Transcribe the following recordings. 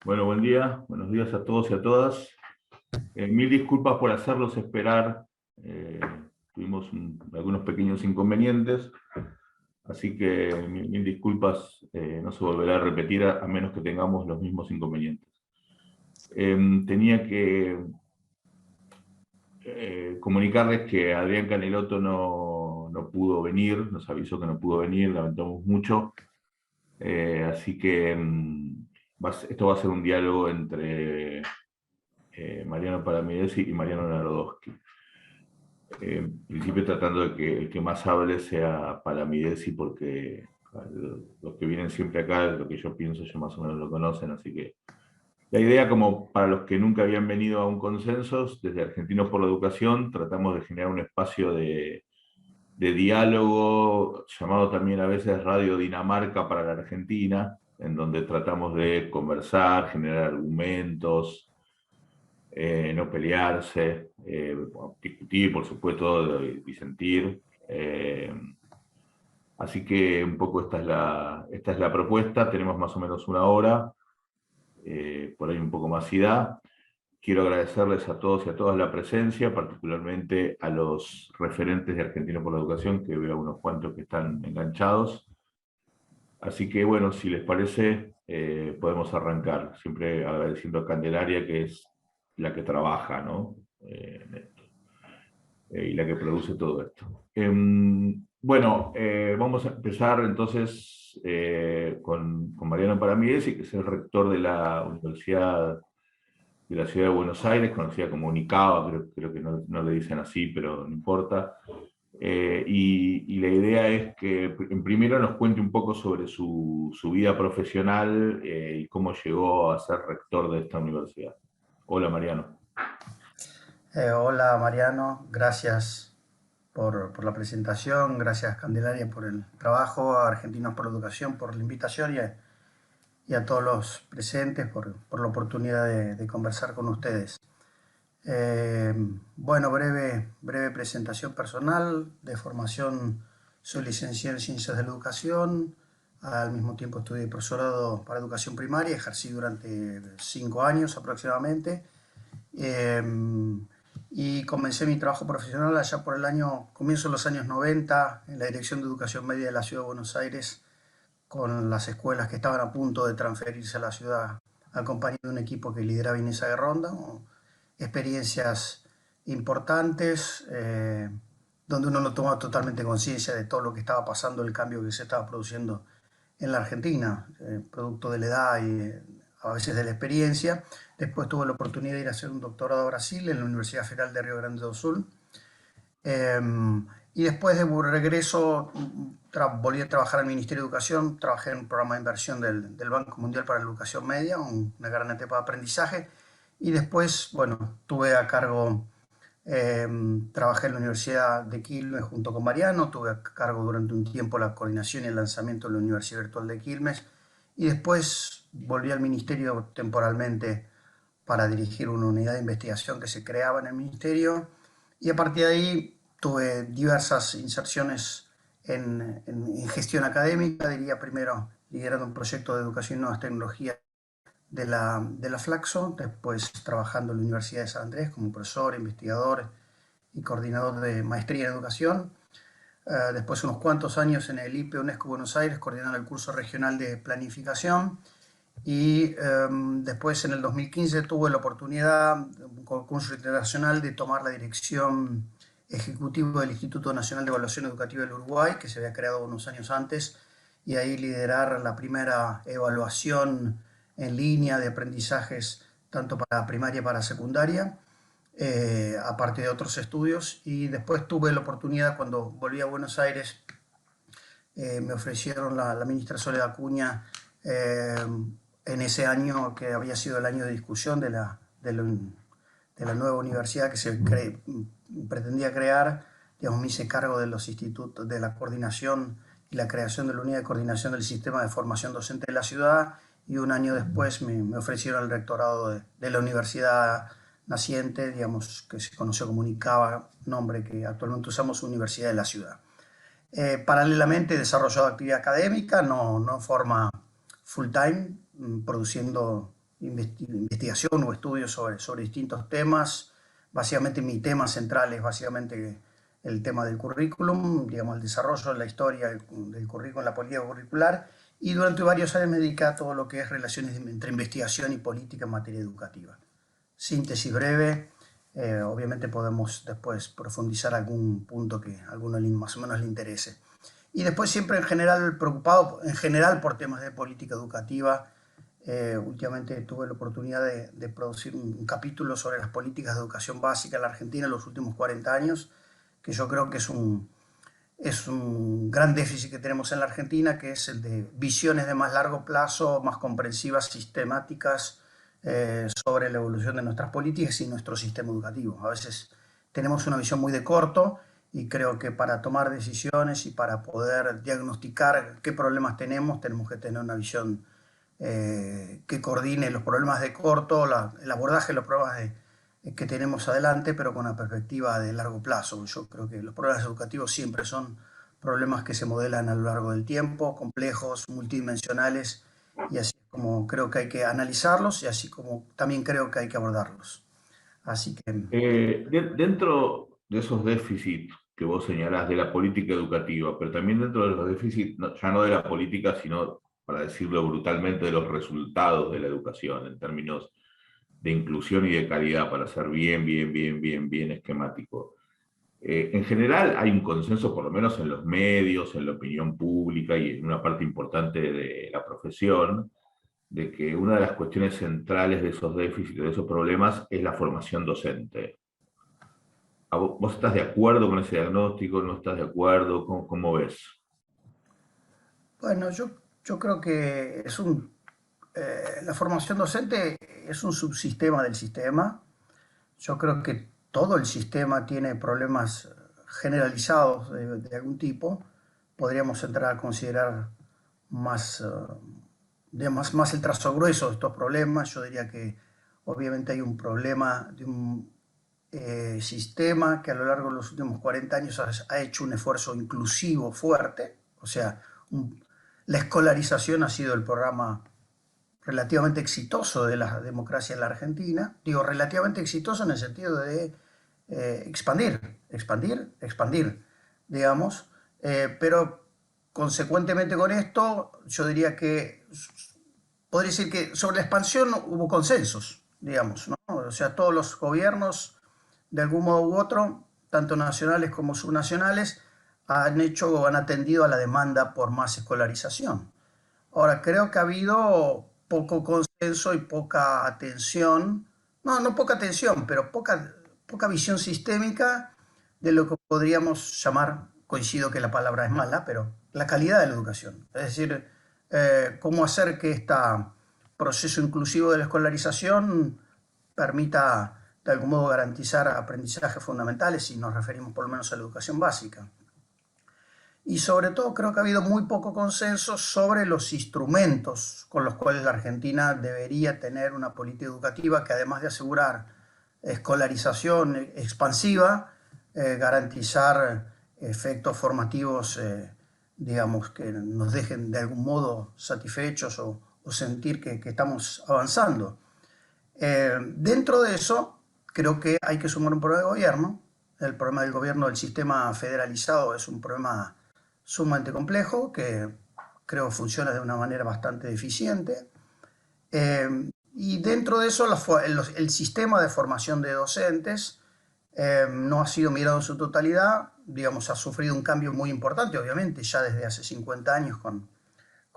Bueno, buen día, buenos días a todos y a todas. Mil disculpas por hacerlos esperar. Eh, Tuvimos algunos pequeños inconvenientes, así que mil disculpas, no se volverá a repetir a menos que tengamos los mismos inconvenientes. Tenía que comunicarles que Adrián Canelotto no pudo venir, nos avisó que no pudo venir, lamentamos mucho. Así que esto va a ser un diálogo entre Mariano Palamidesi y Mariano Narodowski. En principio tratando de que el que más hable sea Palamidesi, porque los que vienen siempre acá, lo que yo pienso, ya más o menos lo conocen, así que la idea, como para los que nunca habían venido a un consenso, desde Argentinos por la Educación, tratamos de generar un espacio de diálogo, llamado también a veces Radio Dinamarca para la Argentina, en donde tratamos de conversar, generar argumentos, no pelearse, discutir, por supuesto, disentir. Así que un poco esta es la propuesta. Tenemos más o menos una hora, por ahí un poco más si da. Quiero agradecerles a todos y a todas la presencia, particularmente a los referentes de Argentinos por la Educación, que veo unos cuantos que están enganchados. Así que bueno, si les parece, podemos arrancar, siempre agradeciendo a Candelaria, que es la que trabaja, ¿no? En esto, y la que produce todo esto. Bueno, vamos a empezar entonces con Mariano Palamidesi, que es el rector de la Universidad de la Ciudad de Buenos Aires, conocida como UNICABA, creo que no le dicen así, pero no importa. Y la idea es que en primero nos cuente un poco sobre su vida profesional y cómo llegó a ser rector de esta universidad. Hola, Mariano. Hola Mariano, gracias por la presentación, gracias Candelaria por el trabajo, a Argentinos por la Educación por la invitación y a todos los presentes por la oportunidad de conversar con ustedes. Eh, bueno, breve presentación personal. De formación soy licenciado en Ciencias de la Educación, al mismo tiempo estudié profesorado para educación primaria, ejercí durante 5 años aproximadamente. Eh, y comencé mi trabajo profesional allá por comienzo de los años 90 en la Dirección de Educación Media de la Ciudad de Buenos Aires, con las escuelas que estaban a punto de transferirse a la ciudad, acompañado de un equipo que lideraba Inés Aguerronda. Experiencias importantes, donde uno no tomaba totalmente conciencia de todo lo que estaba pasando, el cambio que se estaba produciendo en la Argentina, producto de la edad y a veces de la experiencia. Después tuve la oportunidad de ir a hacer un doctorado a Brasil en la Universidad Federal de Río Grande do Sul. Eh, y después de regreso volví a trabajar en el Ministerio de Educación, trabajé en un programa de inversión del Banco Mundial para la Educación Media, una gran etapa de aprendizaje. Y después, bueno, tuve a cargo, trabajé en la Universidad de Quilmes junto con Mariano, tuve a cargo durante un tiempo la coordinación y el lanzamiento de la Universidad Virtual de Quilmes. Y después volví al Ministerio temporalmente para dirigir una unidad de investigación que se creaba en el Ministerio. Y a partir de ahí tuve diversas inserciones en gestión académica, diría primero liderando un proyecto de educación y nuevas tecnologías de la Flaxo, después trabajando en la Universidad de San Andrés como profesor, investigador y coordinador de maestría en educación. Después unos cuantos años en el IPE UNESCO Buenos Aires, coordinando el curso regional de planificación. Y después en el 2015 tuve la oportunidad, un concurso internacional, de tomar la dirección ejecutiva del Instituto Nacional de Evaluación Educativa del Uruguay, que se había creado unos años antes, y ahí liderar la primera evaluación en línea de aprendizajes, tanto para primaria como para secundaria, aparte de otros estudios. Y después tuve la oportunidad, cuando volví a Buenos Aires, me ofrecieron la ministra Soledad Acuña, en ese año que había sido el año de discusión de la nueva universidad que pretendía crear. Digamos, me hice cargo de los institutos, de la coordinación y la creación de la unidad de coordinación del sistema de formación docente de la ciudad, y un año después me ofrecieron el rectorado de la universidad naciente, digamos, que se conoció como UNICABA, nombre que actualmente usamos, Universidad de la Ciudad. Paralelamente he desarrollado actividad académica, no en forma full time, produciendo investigación o estudios sobre distintos temas. Básicamente mi tema central es básicamente el tema del currículum, digamos, el desarrollo de la historia del currículum, la política curricular, y durante varios años me dediqué a todo lo que es relaciones entre investigación y política en materia educativa. Síntesis breve, obviamente podemos después profundizar algún punto que a alguno más o menos le interese. Y después siempre en general preocupado en general por temas de política educativa. Últimamente tuve la oportunidad de producir un capítulo sobre las políticas de educación básica en la Argentina en los últimos 40 años, que yo creo que es un gran déficit que tenemos en la Argentina, que es el de visiones de más largo plazo, más comprensivas, sistemáticas, sobre la evolución de nuestras políticas y nuestro sistema educativo. A veces tenemos una visión muy de corto y creo que para tomar decisiones y para poder diagnosticar qué problemas tenemos que tener una visión que coordine los problemas de corto, el abordaje de los problemas que tenemos adelante, pero con una perspectiva de largo plazo. Yo creo que los problemas educativos siempre son problemas que se modelan a lo largo del tiempo, complejos, multidimensionales, y así como creo que hay que analizarlos y así como también creo que hay que abordarlos. Así que Dentro de esos déficits que vos señalás de la política educativa, pero también dentro de los déficits, ya no de la política, sino, para decirlo brutalmente, de los resultados de la educación en términos de inclusión y de calidad, para ser bien esquemático. En general hay un consenso, por lo menos en los medios, en la opinión pública y en una parte importante de la profesión, de que una de las cuestiones centrales de esos déficits, de esos problemas, es la formación docente. ¿Vos estás de acuerdo con ese diagnóstico? ¿No estás de acuerdo? ¿Cómo ves? bueno, yo creo que la formación docente es un subsistema del sistema. Yo creo que todo el sistema tiene problemas generalizados de algún tipo. Podríamos entrar a considerar más, más el trazo grueso de estos problemas. Yo diría que obviamente hay un problema de un sistema que a lo largo de los últimos 40 años ha hecho un esfuerzo inclusivo fuerte. O sea, la escolarización ha sido el programa relativamente exitoso de la democracia en la Argentina. Digo, relativamente exitoso en el sentido de expandir, digamos. Pero consecuentemente con esto, yo diría que podría decir que sobre la expansión hubo consensos, digamos, ¿no? O sea, todos los gobiernos, de algún modo u otro, tanto nacionales como subnacionales, han atendido a la demanda por más escolarización. Ahora, creo que ha habido poco consenso y poca atención, no poca atención, pero poca visión sistémica de lo que podríamos llamar, coincido que la palabra es mala, pero la calidad de la educación. Es decir, cómo hacer que este proceso inclusivo de la escolarización permita de algún modo garantizar aprendizajes fundamentales si nos referimos por lo menos a la educación básica. Y sobre todo creo que ha habido muy poco consenso sobre los instrumentos con los cuales la Argentina debería tener una política educativa que, además de asegurar escolarización expansiva, garantizar efectos formativos, digamos, que nos dejen de algún modo satisfechos o sentir que estamos avanzando. Dentro de eso, creo que hay que sumar un problema de gobierno. El problema del gobierno del sistema federalizado es un problema sumamente complejo que creo funciona de una manera bastante eficiente. Y dentro de eso, el sistema de formación de docentes no ha sido mirado en su totalidad. Digamos, ha sufrido un cambio muy importante, obviamente, ya desde hace 50 años con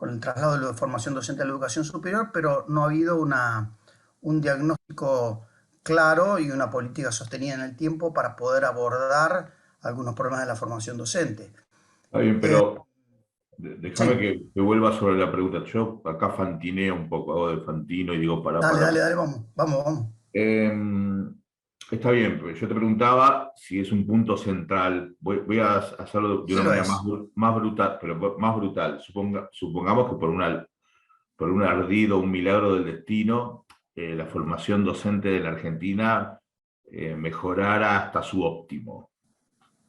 el traslado de la formación docente a la educación superior, pero no ha habido un diagnóstico claro y una política sostenida en el tiempo para poder abordar algunos problemas de la formación docente. Está bien, Eh, pero déjame sí, que vuelva sobre la pregunta. Yo acá fantineo un poco, hago de fantino y digo, dale, vamos. Em, Está bien, pero yo te preguntaba si es un punto central. Voy a hacerlo de Sí una lo manera es. más brutal, pero más brutal. Supongamos que por un ardido, un milagro del destino, la formación docente de la Argentina mejorara hasta su óptimo.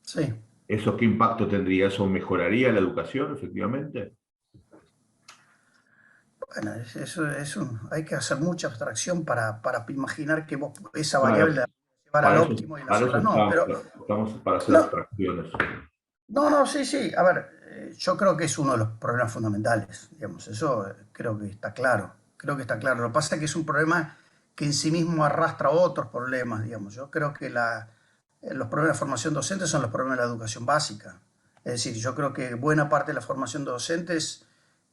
Sí. ¿Eso qué impacto tendría? ¿Eso mejoraría la educación, efectivamente? Bueno, hay que hacer mucha abstracción para imaginar que vos esa variable Bueno, la podés llevar al óptimo y las para eso otras no. Pero estamos para hacer no, abstracciones. no, sí, sí. A ver, yo creo que es uno de los problemas fundamentales, digamos. Eso creo que está claro. Creo que está claro. Lo que pasa es que es un problema que en sí mismo arrastra otros problemas, digamos. Yo creo que los problemas de formación docente son los problemas de la educación básica. Es decir, yo creo que buena parte de la formación de docentes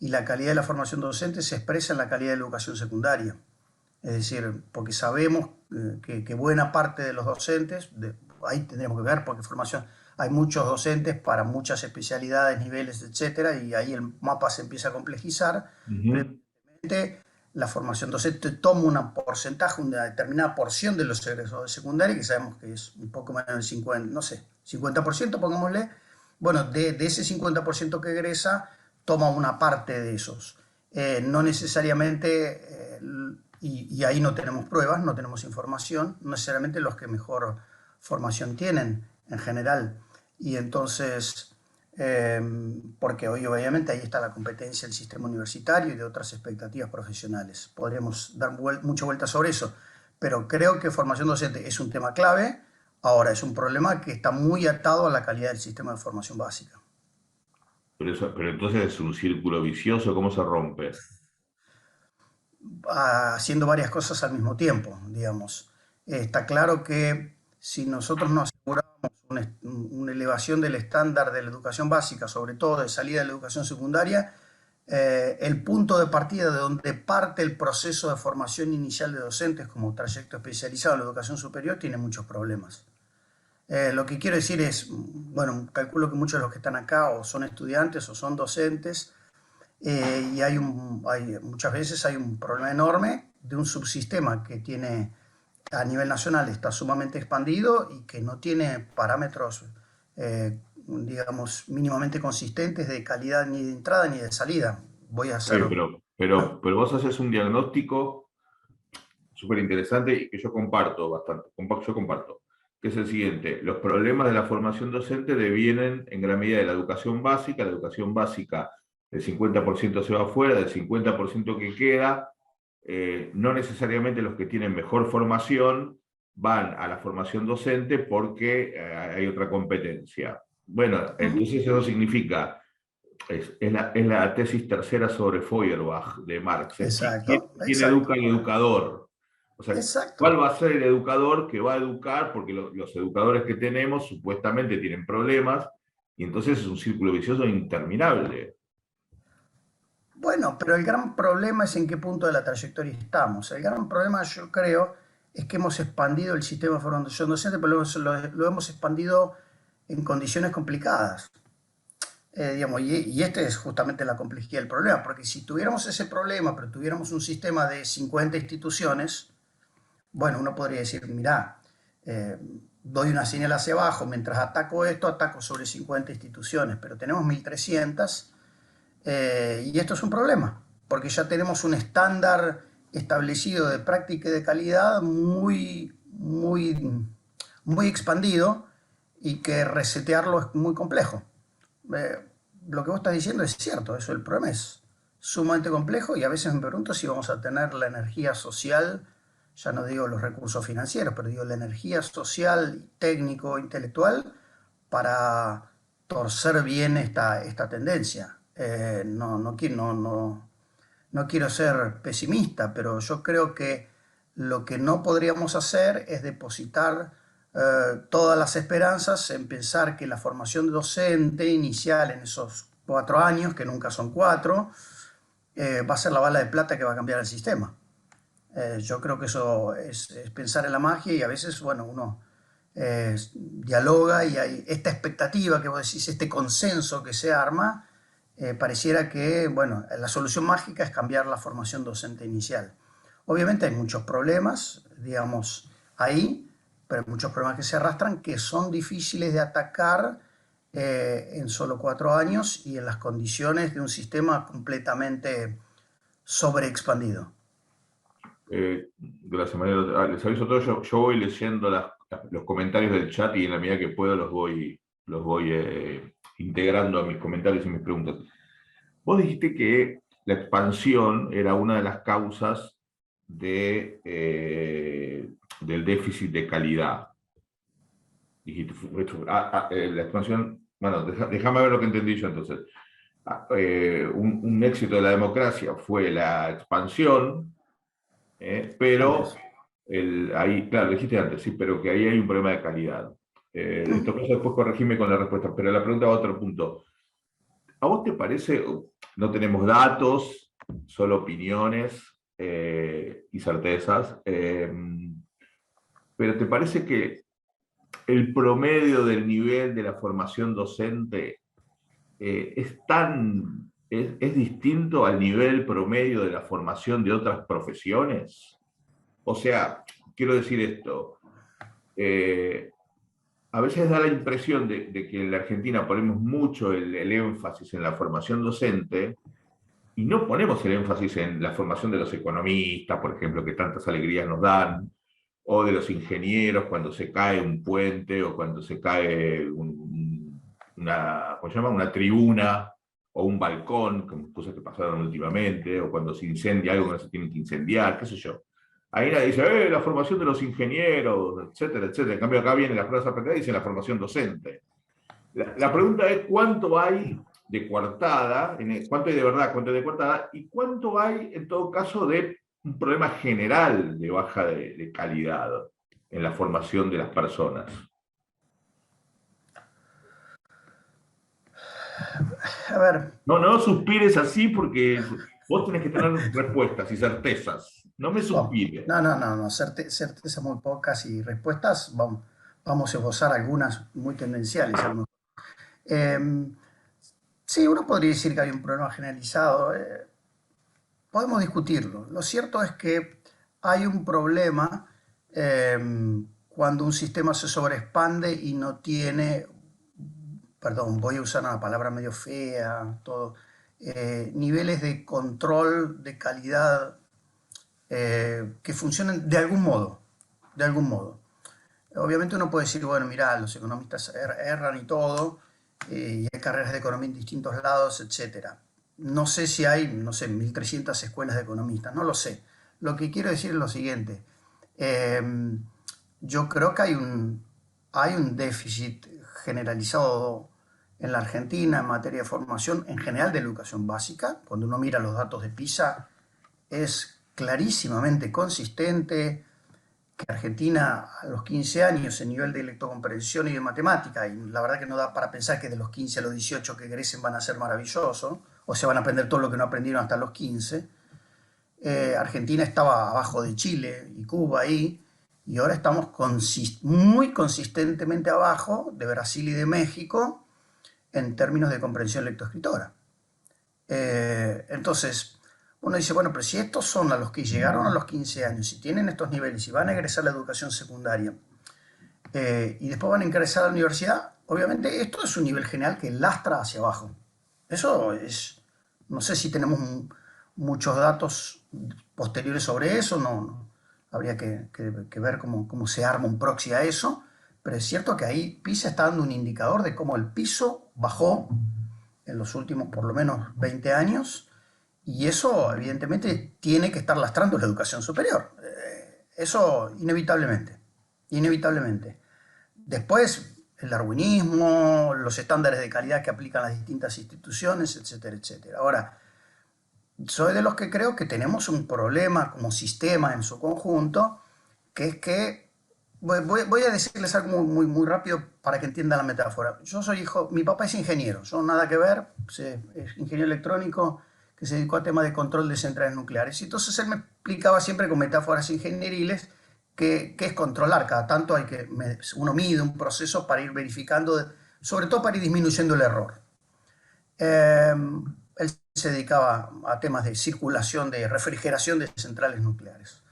y la calidad de la formación docente se expresa en la calidad de la educación secundaria. Es decir, porque sabemos que buena parte de los docentes, ahí tendremos que ver, porque formación, hay muchos docentes para muchas especialidades, niveles, etcétera, y ahí el mapa se empieza a complejizar, pero Ujú. evidentemente la formación docente toma un porcentaje, una determinada porción de los egresados de secundaria, que sabemos que es un poco menos del 50, no sé, 50%, pongámosle. Bueno, de ese 50% que egresa, toma una parte de esos. No necesariamente, y ahí no tenemos pruebas, no tenemos información, no necesariamente los que mejor formación tienen en general. Y entonces, eh, porque hoy obviamente ahí está la competencia del sistema universitario y de otras expectativas profesionales. Podríamos dar mucha vuelta sobre eso, pero creo que formación docente es un tema clave. Ahora, es un problema que está muy atado a la calidad del sistema de formación básica, Pero entonces es un círculo vicioso, ¿cómo se rompe? haciendo varias cosas al mismo tiempo, digamos. Está claro que si nosotros no aseguramos una elevación del estándar de la educación básica, sobre todo de salida de la educación secundaria, el punto de partida de donde parte el proceso de formación inicial de docentes como trayecto especializado en la educación superior tiene muchos problemas. Lo que quiero decir es, bueno, calculo que muchos de los que están acá o son estudiantes o son docentes, y muchas veces hay un problema enorme de un subsistema que tiene a nivel nacional está sumamente expandido y que no tiene parámetros, digamos, mínimamente consistentes de calidad ni de entrada ni de salida. Voy a hacer... Pero vos haces un diagnóstico súper interesante y que yo comparto bastante, yo comparto, que es el siguiente: los problemas de la formación docente devienen en gran medida de la educación básica, el 50% se va afuera, del 50% que queda, no necesariamente los que tienen mejor formación van a la formación docente porque hay otra competencia. Bueno, entonces eso significa, es la tesis tercera sobre Feuerbach de Marx, es Exacto, quién exacto, educa al educador. O sea, ¿cuál exacto. va a ser el educador que va a educar? Porque los educadores que tenemos supuestamente tienen problemas y entonces es un círculo vicioso interminable. Bueno, pero el gran problema es en qué punto de la trayectoria estamos. El gran problema, yo creo, es que hemos expandido el sistema de formación docente, pero lo hemos expandido en condiciones complicadas. Digamos, y este es justamente la complejidad del problema, porque si tuviéramos ese problema, pero tuviéramos un sistema de 50 instituciones, bueno, uno podría decir, mirá, eh, doy una señal hacia abajo, mientras ataco esto, ataco sobre 50 instituciones, pero tenemos 1300, y esto es un problema, porque ya tenemos un estándar establecido de práctica y de calidad muy expandido y que resetearlo es muy complejo. eh, lo que vos estás diciendo es cierto, eso el problema es sumamente complejo y a veces me pregunto si vamos a tener la energía social, ya no digo los recursos financieros, pero digo la energía social, técnico, intelectual para torcer bien esta tendencia. No quiero ser pesimista, pero yo creo que lo que no podríamos hacer es depositar todas las esperanzas en pensar que la formación docente inicial en esos 4 años, que nunca son 4, va a ser la bala de plata que va a cambiar el sistema. Yo creo que eso es pensar en la magia y a veces, bueno, uno dialoga y hay esta expectativa que vos decís, este consenso que se arma, pareciera que, bueno, la solución mágica es cambiar la formación docente inicial. Obviamente hay muchos problemas, digamos, ahí, pero hay muchos problemas que se arrastran que son difíciles de atacar en solo 4 años y en las condiciones de un sistema completamente sobreexpandido. Gracias, Mariano. Les aviso todo, yo voy leyendo los comentarios del chat y en la medida que puedo los voy integrando a mis comentarios y mis preguntas. Vos dijiste que la expansión era una de las causas del déficit de calidad. Dijiste, la expansión, bueno, déjame ver lo que entendí yo entonces. Un éxito de la democracia fue la expansión, pero ahí, claro, lo dijiste antes, sí, pero que ahí hay un problema de calidad. En todo caso, después corregime con la respuesta, pero la pregunta va a otro punto. ¿A vos te parece, no tenemos datos, solo opiniones y certezas, pero te parece que el promedio del nivel de la formación docente es distinto al nivel promedio de la formación de otras profesiones? O sea, quiero decir esto, a veces da la impresión de que en la Argentina ponemos mucho el énfasis en la formación docente y no ponemos el énfasis en la formación de los economistas, por ejemplo, que tantas alegrías nos dan, o de los ingenieros cuando se cae un puente o cuando se cae ¿cómo se llama? Una tribuna o un balcón, como cosas que pasaron últimamente, o cuando se incendia algo que no se tiene que incendiar, qué sé yo. Ahí nadie dice, la formación de los ingenieros, etcétera, etcétera. En cambio, acá viene la frase apretada y dice la formación docente. La pregunta es cuánto hay de coartada, cuánto hay de verdad, cuánto hay de coartada, y cuánto hay, en todo caso, de un problema general de baja de calidad en la formación de las personas. A ver. No suspires así porque vos tenés que tener respuestas y certezas. No me suspires. No, certeza muy pocas y respuestas, vamos a esbozar algunas muy tendenciales. Sí, uno podría decir que hay un problema generalizado. Podemos discutirlo. Lo cierto es que hay un problema cuando un sistema se sobreexpande y no tiene, perdón, voy a usar una palabra medio fea, todo, niveles de control de calidad que funcionen de algún modo, de algún modo. Obviamente uno puede decir, bueno, mira, los economistas erran y todo, y hay carreras de economía en distintos lados, etcétera. No sé si hay, no sé, 1.300 escuelas de economistas, no lo sé. Lo que quiero decir es lo siguiente. Eh, yo creo que hay un déficit generalizado en la Argentina en materia de formación, en general de educación básica. Cuando uno mira los datos de PISA, es clarísimamente consistente que Argentina a los 15 años en nivel de lectocomprensión y de matemática, y la verdad que no da para pensar que de los 15 a los 18 que egresen van a ser maravillosos, o se van a aprender todo lo que no aprendieron hasta los 15. Argentina estaba abajo de Chile y Cuba ahí, y ahora estamos muy consistentemente abajo de Brasil y de México en términos de comprensión lectoescritora. Entonces, uno dice, bueno, pero si estos son a los que llegaron a los 15 años y tienen estos niveles y van a egresar a la educación secundaria y después van a ingresar a la universidad, obviamente esto es un nivel general que lastra hacia abajo. Eso es, no sé si tenemos muchos datos posteriores sobre eso, no habría que ver cómo se arma un proxy a eso, pero es cierto que ahí PISA está dando un indicador de cómo el piso bajó en los últimos por lo menos 20 años, y eso evidentemente tiene que estar lastrando la educación superior. Eso inevitablemente, inevitablemente. Después, el darwinismo, los estándares de calidad que aplican las distintas instituciones, etcétera, etcétera. Ahora, soy de los que creo que tenemos un problema como sistema en su conjunto, que es que, voy a decirles algo muy rápido para que entiendan la metáfora. Yo soy hijo, mi papá es ingeniero, yo nada que ver, es ingeniero electrónico que se dedicó a temas de control de centrales nucleares. Y entonces él me explicaba siempre con metáforas ingenieriles que es controlar. Cada tanto uno mide un proceso para ir verificando, sobre todo para ir disminuyendo el error. Él se dedicaba a temas de circulación, de refrigeración de centrales nucleares.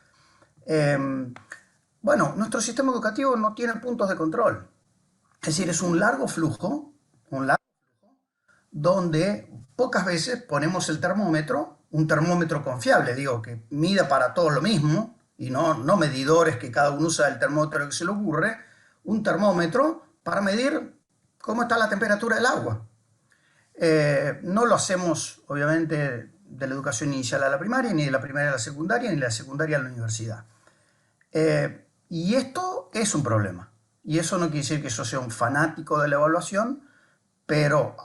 Bueno, nuestro sistema educativo no tiene puntos de control. Es decir, es un largo flujo, donde pocas veces ponemos el termómetro, un termómetro confiable, digo, que mida para todos lo mismo, y no medidores que cada uno usa el termómetro que se le ocurre, un termómetro para medir cómo está la temperatura del agua. No lo hacemos, obviamente, de la educación inicial a la primaria, ni de la primaria a la secundaria, ni de la secundaria a la universidad. Y esto es un problema. Y eso no quiere decir que yo sea un fanático de la evaluación, pero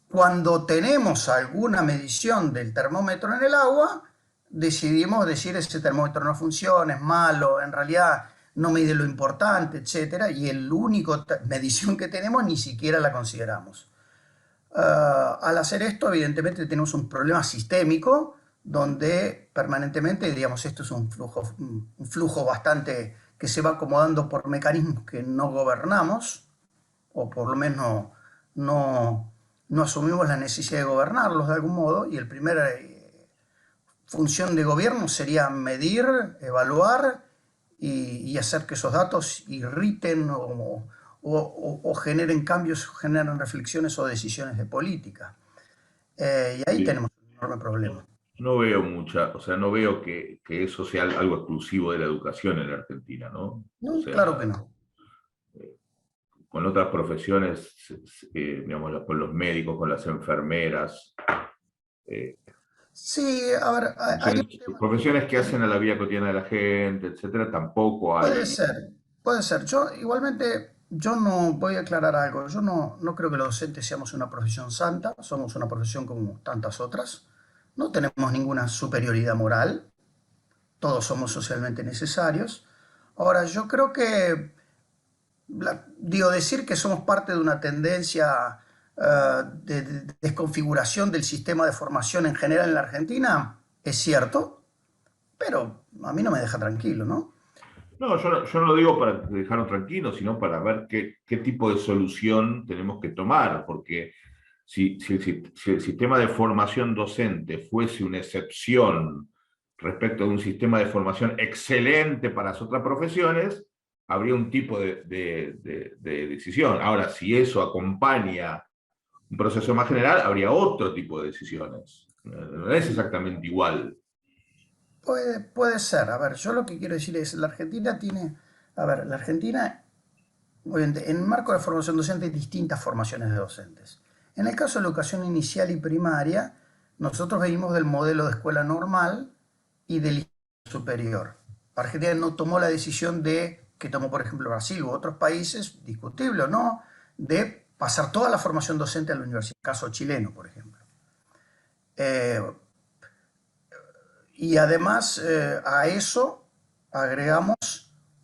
cuando tenemos alguna medición del termómetro en el agua, decidimos decir ese termómetro no funciona, es malo, en realidad no mide lo importante, etcétera, y el único medición que tenemos ni siquiera la consideramos. Al hacer esto, evidentemente tenemos un problema sistémico donde permanentemente, digamos, esto es un flujo bastante que se va acomodando por mecanismos que no gobernamos, o por lo menos no asumimos la necesidad de gobernarlos de algún modo, y el primer función de gobierno sería medir, evaluar y hacer que esos datos irriten o generen cambios, generen reflexiones o decisiones de política. Y ahí Sí. tenemos un enorme problema. No, no veo mucha, o sea, no veo que eso sea algo exclusivo de la educación en la Argentina, ¿no? O No, claro que sea, no. con otras profesiones, digamos, con los médicos, con las enfermeras, eh, Sí, a ver, hay un tema profesiones que que hacen a la vida cotidiana de la gente, etcétera, tampoco puede hay. ser, puede ser. Yo igualmente, yo no voy a aclarar algo. Yo no creo que los docentes seamos una profesión santa, somos una profesión como tantas otras. No tenemos ninguna superioridad moral, todos somos socialmente necesarios. Ahora, yo creo que digo, decir que somos parte de una tendencia de desconfiguración del sistema de formación en general en la Argentina es cierto, pero a mí no me deja tranquilo, ¿no? No, yo no lo digo para dejarnos tranquilos, sino para ver qué tipo de solución tenemos que tomar, porque si el sistema de formación docente fuese una excepción respecto de un sistema de formación excelente para las otras profesiones, habría un tipo de decisión. Ahora, si eso acompaña un proceso más general, habría otro tipo de decisiones. No es exactamente igual. Puede ser. A ver, yo lo que quiero decir es, la Argentina tiene, a ver, la Argentina, obviamente, en el marco de formación docente hay distintas formaciones de docentes. En el caso de la educación inicial y primaria, nosotros venimos del modelo de escuela normal y del superior. Argentina no tomó la decisión que tomó, por ejemplo, Brasil u otros países, discutible o no, de pasar toda la formación docente a la universidad, caso chileno, por ejemplo. Eh, y además a eso agregamos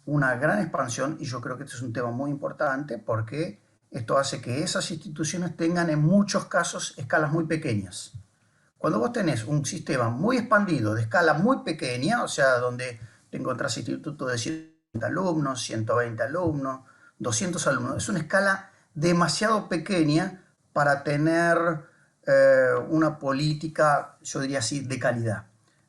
una gran expansión, y yo creo que este es un tema muy importante porque esto hace que esas instituciones tengan en muchos casos escalas muy pequeñas. Cuando vos tenés un sistema muy expandido, de escala muy pequeña, o sea, donde te encontrás institutos de 100 alumnos, 120 alumnos, 200 alumnos, es una escala demasiado pequeña para tener una política, yo diría así, de calidad.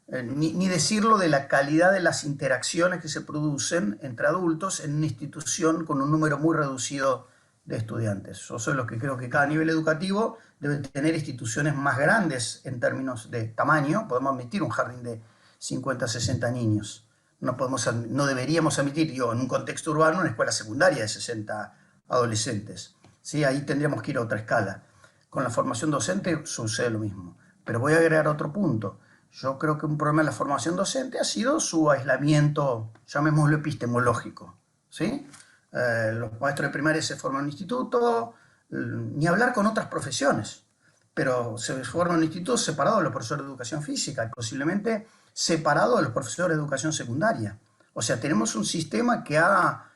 Ni decirlo de la calidad de las interacciones que se producen entre adultos en una institución con un número muy reducido de estudiantes. Yo soy los que creo que cada nivel educativo debe tener instituciones más grandes en términos de tamaño. Podemos admitir un jardín de 50, 60 niños. No deberíamos admitir, yo, en un contexto urbano, una escuela secundaria de 60 adolescentes. ¿Sí? Ahí tendríamos que ir a otra escala. Con la formación docente sucede lo mismo. Pero voy a agregar otro punto. Yo creo que un problema de la formación docente ha sido su aislamiento, llamémoslo epistemológico. ¿Sí? Los maestros de primaria se forman en un instituto, ni hablar con otras profesiones, pero se forman en un instituto separado de los profesores de educación física y posiblemente separado de los profesores de educación secundaria. O sea, tenemos un sistema que ha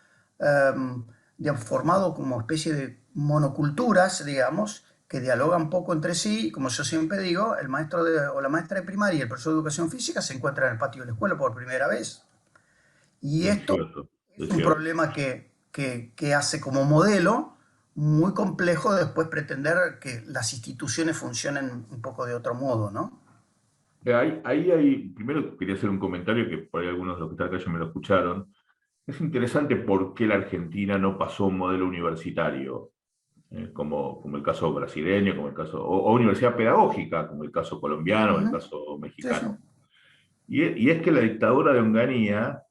formado como especie de monoculturas, digamos, que dialogan poco entre sí. Como yo siempre digo, el maestro o la maestra de primaria y el profesor de educación física se encuentran en el patio de la escuela por primera vez. Y Es esto cierto, es es un cierto. problema que hace como modelo muy complejo después pretender que las instituciones funcionen un poco de otro modo, ¿no? Primero quería hacer un comentario que por ahí algunos de los que están acá ya me lo escucharon. Es interesante por qué la Argentina no pasó a un modelo universitario, como el caso brasileño, como el caso, o universidad pedagógica, como el caso colombiano o el Ujú. caso Sí, sí. mexicano. Y es que la dictadura de Onganía,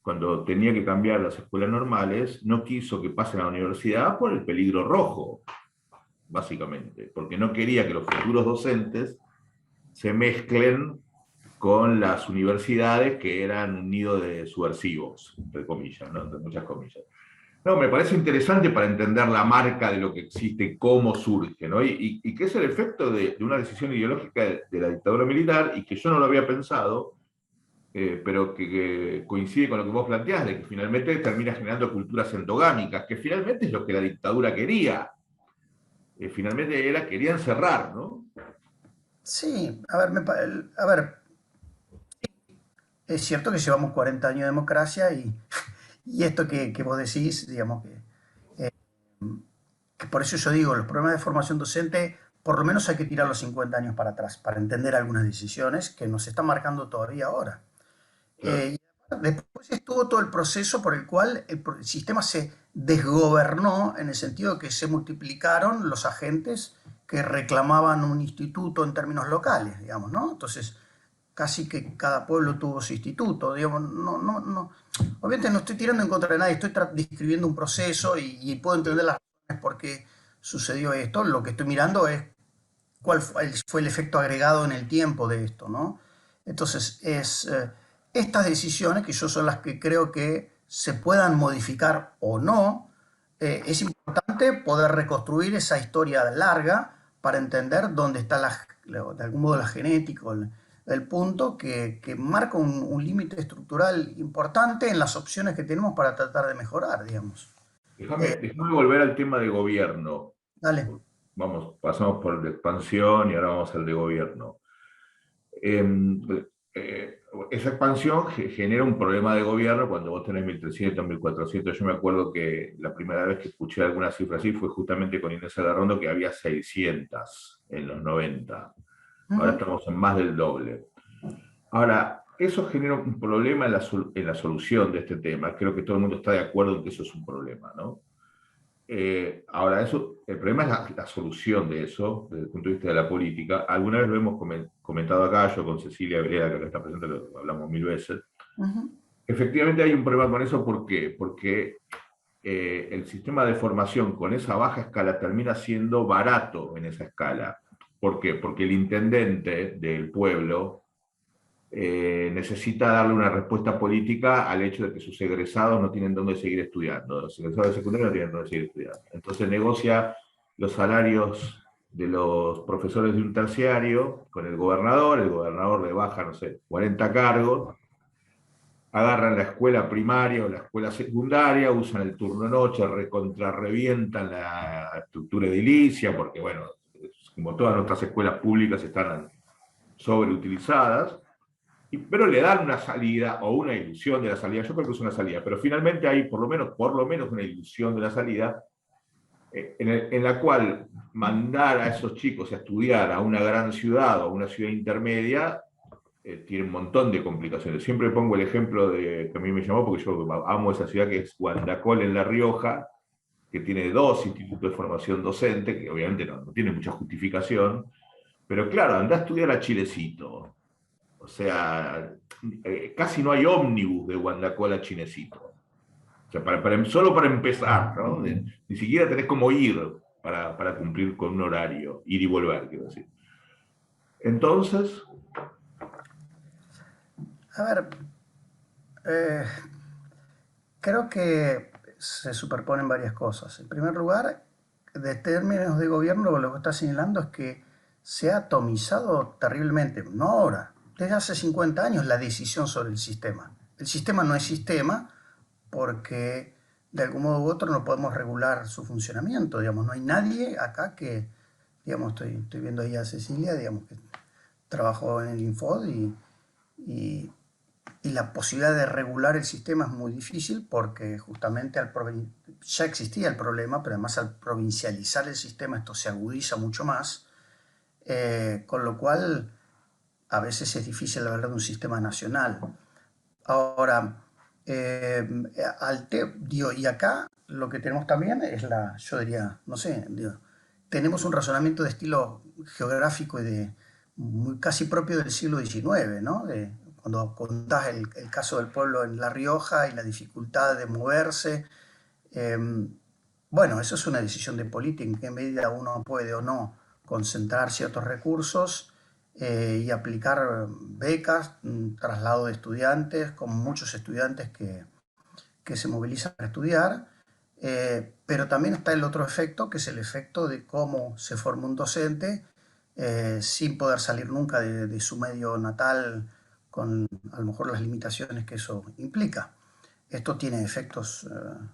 cuando tenía que cambiar las escuelas normales, no quiso que pasen a la universidad por el peligro rojo, básicamente, porque no quería que los futuros docentes se mezclen con las universidades que eran un nido de subversivos, entre comillas, ¿no? Entre muchas comillas. No, me parece interesante para entender la marca de lo que existe, cómo surge, ¿no? Y que es el efecto de una decisión ideológica de la dictadura militar y que yo no lo había pensado, pero que coincide con lo que vos planteás, de que finalmente termina generando culturas endogámicas, que finalmente es lo que la dictadura quería. Finalmente quería encerrar, ¿no? Sí, a ver, a ver, es cierto que llevamos 40 años de democracia y esto que vos decís, digamos que por eso yo digo, los problemas de formación docente, por lo menos hay que tirar los 50 años para atrás para entender algunas decisiones que nos están marcando todavía ahora. Claro. Y después estuvo todo el proceso por el cual el sistema se desgobernó en el sentido de que se multiplicaron los agentes que reclamaban un instituto en términos locales, digamos, ¿no? Entonces, casi que cada pueblo tuvo su instituto, digamos, no. Obviamente no estoy tirando en contra de nadie, estoy describiendo un proceso y puedo entender las razones por qué sucedió esto. Lo que estoy mirando es cuál fue el efecto agregado en el tiempo de esto, ¿no? Entonces, estas decisiones, que yo son las que creo que se puedan modificar o no, es importante poder reconstruir esa historia larga para entender dónde está, de algún modo, la genética, el punto que marca un límite estructural importante en las opciones que tenemos para tratar de mejorar, digamos. Déjame volver al tema de gobierno. Dale. Vamos, pasamos por el de expansión y ahora vamos al de gobierno. Eh, eh, Esa expansión genera un problema de gobierno cuando vos tenés 1.300, 1.400. Yo me acuerdo que la primera vez que escuché alguna cifra así fue justamente con Inés Alarrondo, que había 600 en los 90. Uh Ahora -huh. estamos en más del doble. Ahora, eso genera un problema en la solución de este tema. Creo que todo el mundo está de acuerdo en que eso es un problema, ¿no? Ahora, el problema es la solución de eso, desde el punto de vista de la política. Alguna vez lo hemos comentado acá, yo con Cecilia Breda, que acá está presente, lo hablamos mil veces. Uh -huh. Efectivamente hay un problema con eso, ¿por qué? Porque el sistema de formación con esa baja escala termina siendo barato en esa escala. ¿Por qué? Porque el intendente del pueblo necesita darle una respuesta política al hecho de que sus egresados no tienen dónde seguir estudiando. Los egresados de secundaria no tienen dónde seguir estudiando. Entonces negocia los salarios de los profesores de un terciario con el gobernador le baja, no sé, 40 cargos, agarran la escuela primaria o la escuela secundaria, usan el turno noche, recontrarrevientan la estructura edilicia, porque bueno, como todas nuestras escuelas públicas están sobreutilizadas, pero le dan una salida o una ilusión de la salida. Yo creo que es una salida, pero finalmente hay por lo menos una ilusión de la salida en la cual mandar a esos chicos a estudiar a una gran ciudad o a una ciudad intermedia tiene un montón de complicaciones. Siempre pongo el ejemplo de que a mí me llamó porque yo amo esa ciudad que es Guandacol en La Rioja, que tiene dos institutos de formación docente, que obviamente no tiene mucha justificación, pero claro, anda a estudiar a Chilecito. O sea, casi no hay ómnibus de Guandacola a Chinecito. O sea, solo para empezar, ¿no? Ni siquiera tenés como ir para cumplir con un horario, ir y volver, quiero decir. Entonces, A ver, eh, creo que se superponen varias cosas. En primer lugar, de términos de gobierno, lo que está señalando es que se ha atomizado terriblemente, no ahora, desde hace 50 años, la decisión sobre el sistema. El sistema no es sistema porque de algún modo u otro no podemos regular su funcionamiento, digamos, no hay nadie acá que, digamos, estoy viendo ahí a Cecilia, digamos, que trabajó en el Infod y y la posibilidad de regular el sistema es muy difícil porque justamente ya existía el problema, pero además al provincializar el sistema esto se agudiza mucho más, con lo cual a veces es difícil hablar de un sistema nacional. Ahora, y acá lo que tenemos también es yo diría, no sé, tenemos un razonamiento de estilo geográfico y casi propio del siglo XIX, ¿no? Cuando contás el caso del pueblo en La Rioja y la dificultad de moverse. eh, bueno, eso es una decisión de política, en qué medida uno puede o no concentrar ciertos recursos y aplicar becas, traslado de estudiantes, con muchos estudiantes que se movilizan para estudiar. Pero también está el otro efecto, que es el efecto de cómo se forma un docente sin poder salir nunca de su medio natal, con a lo mejor las limitaciones que eso implica. Esto tiene efectos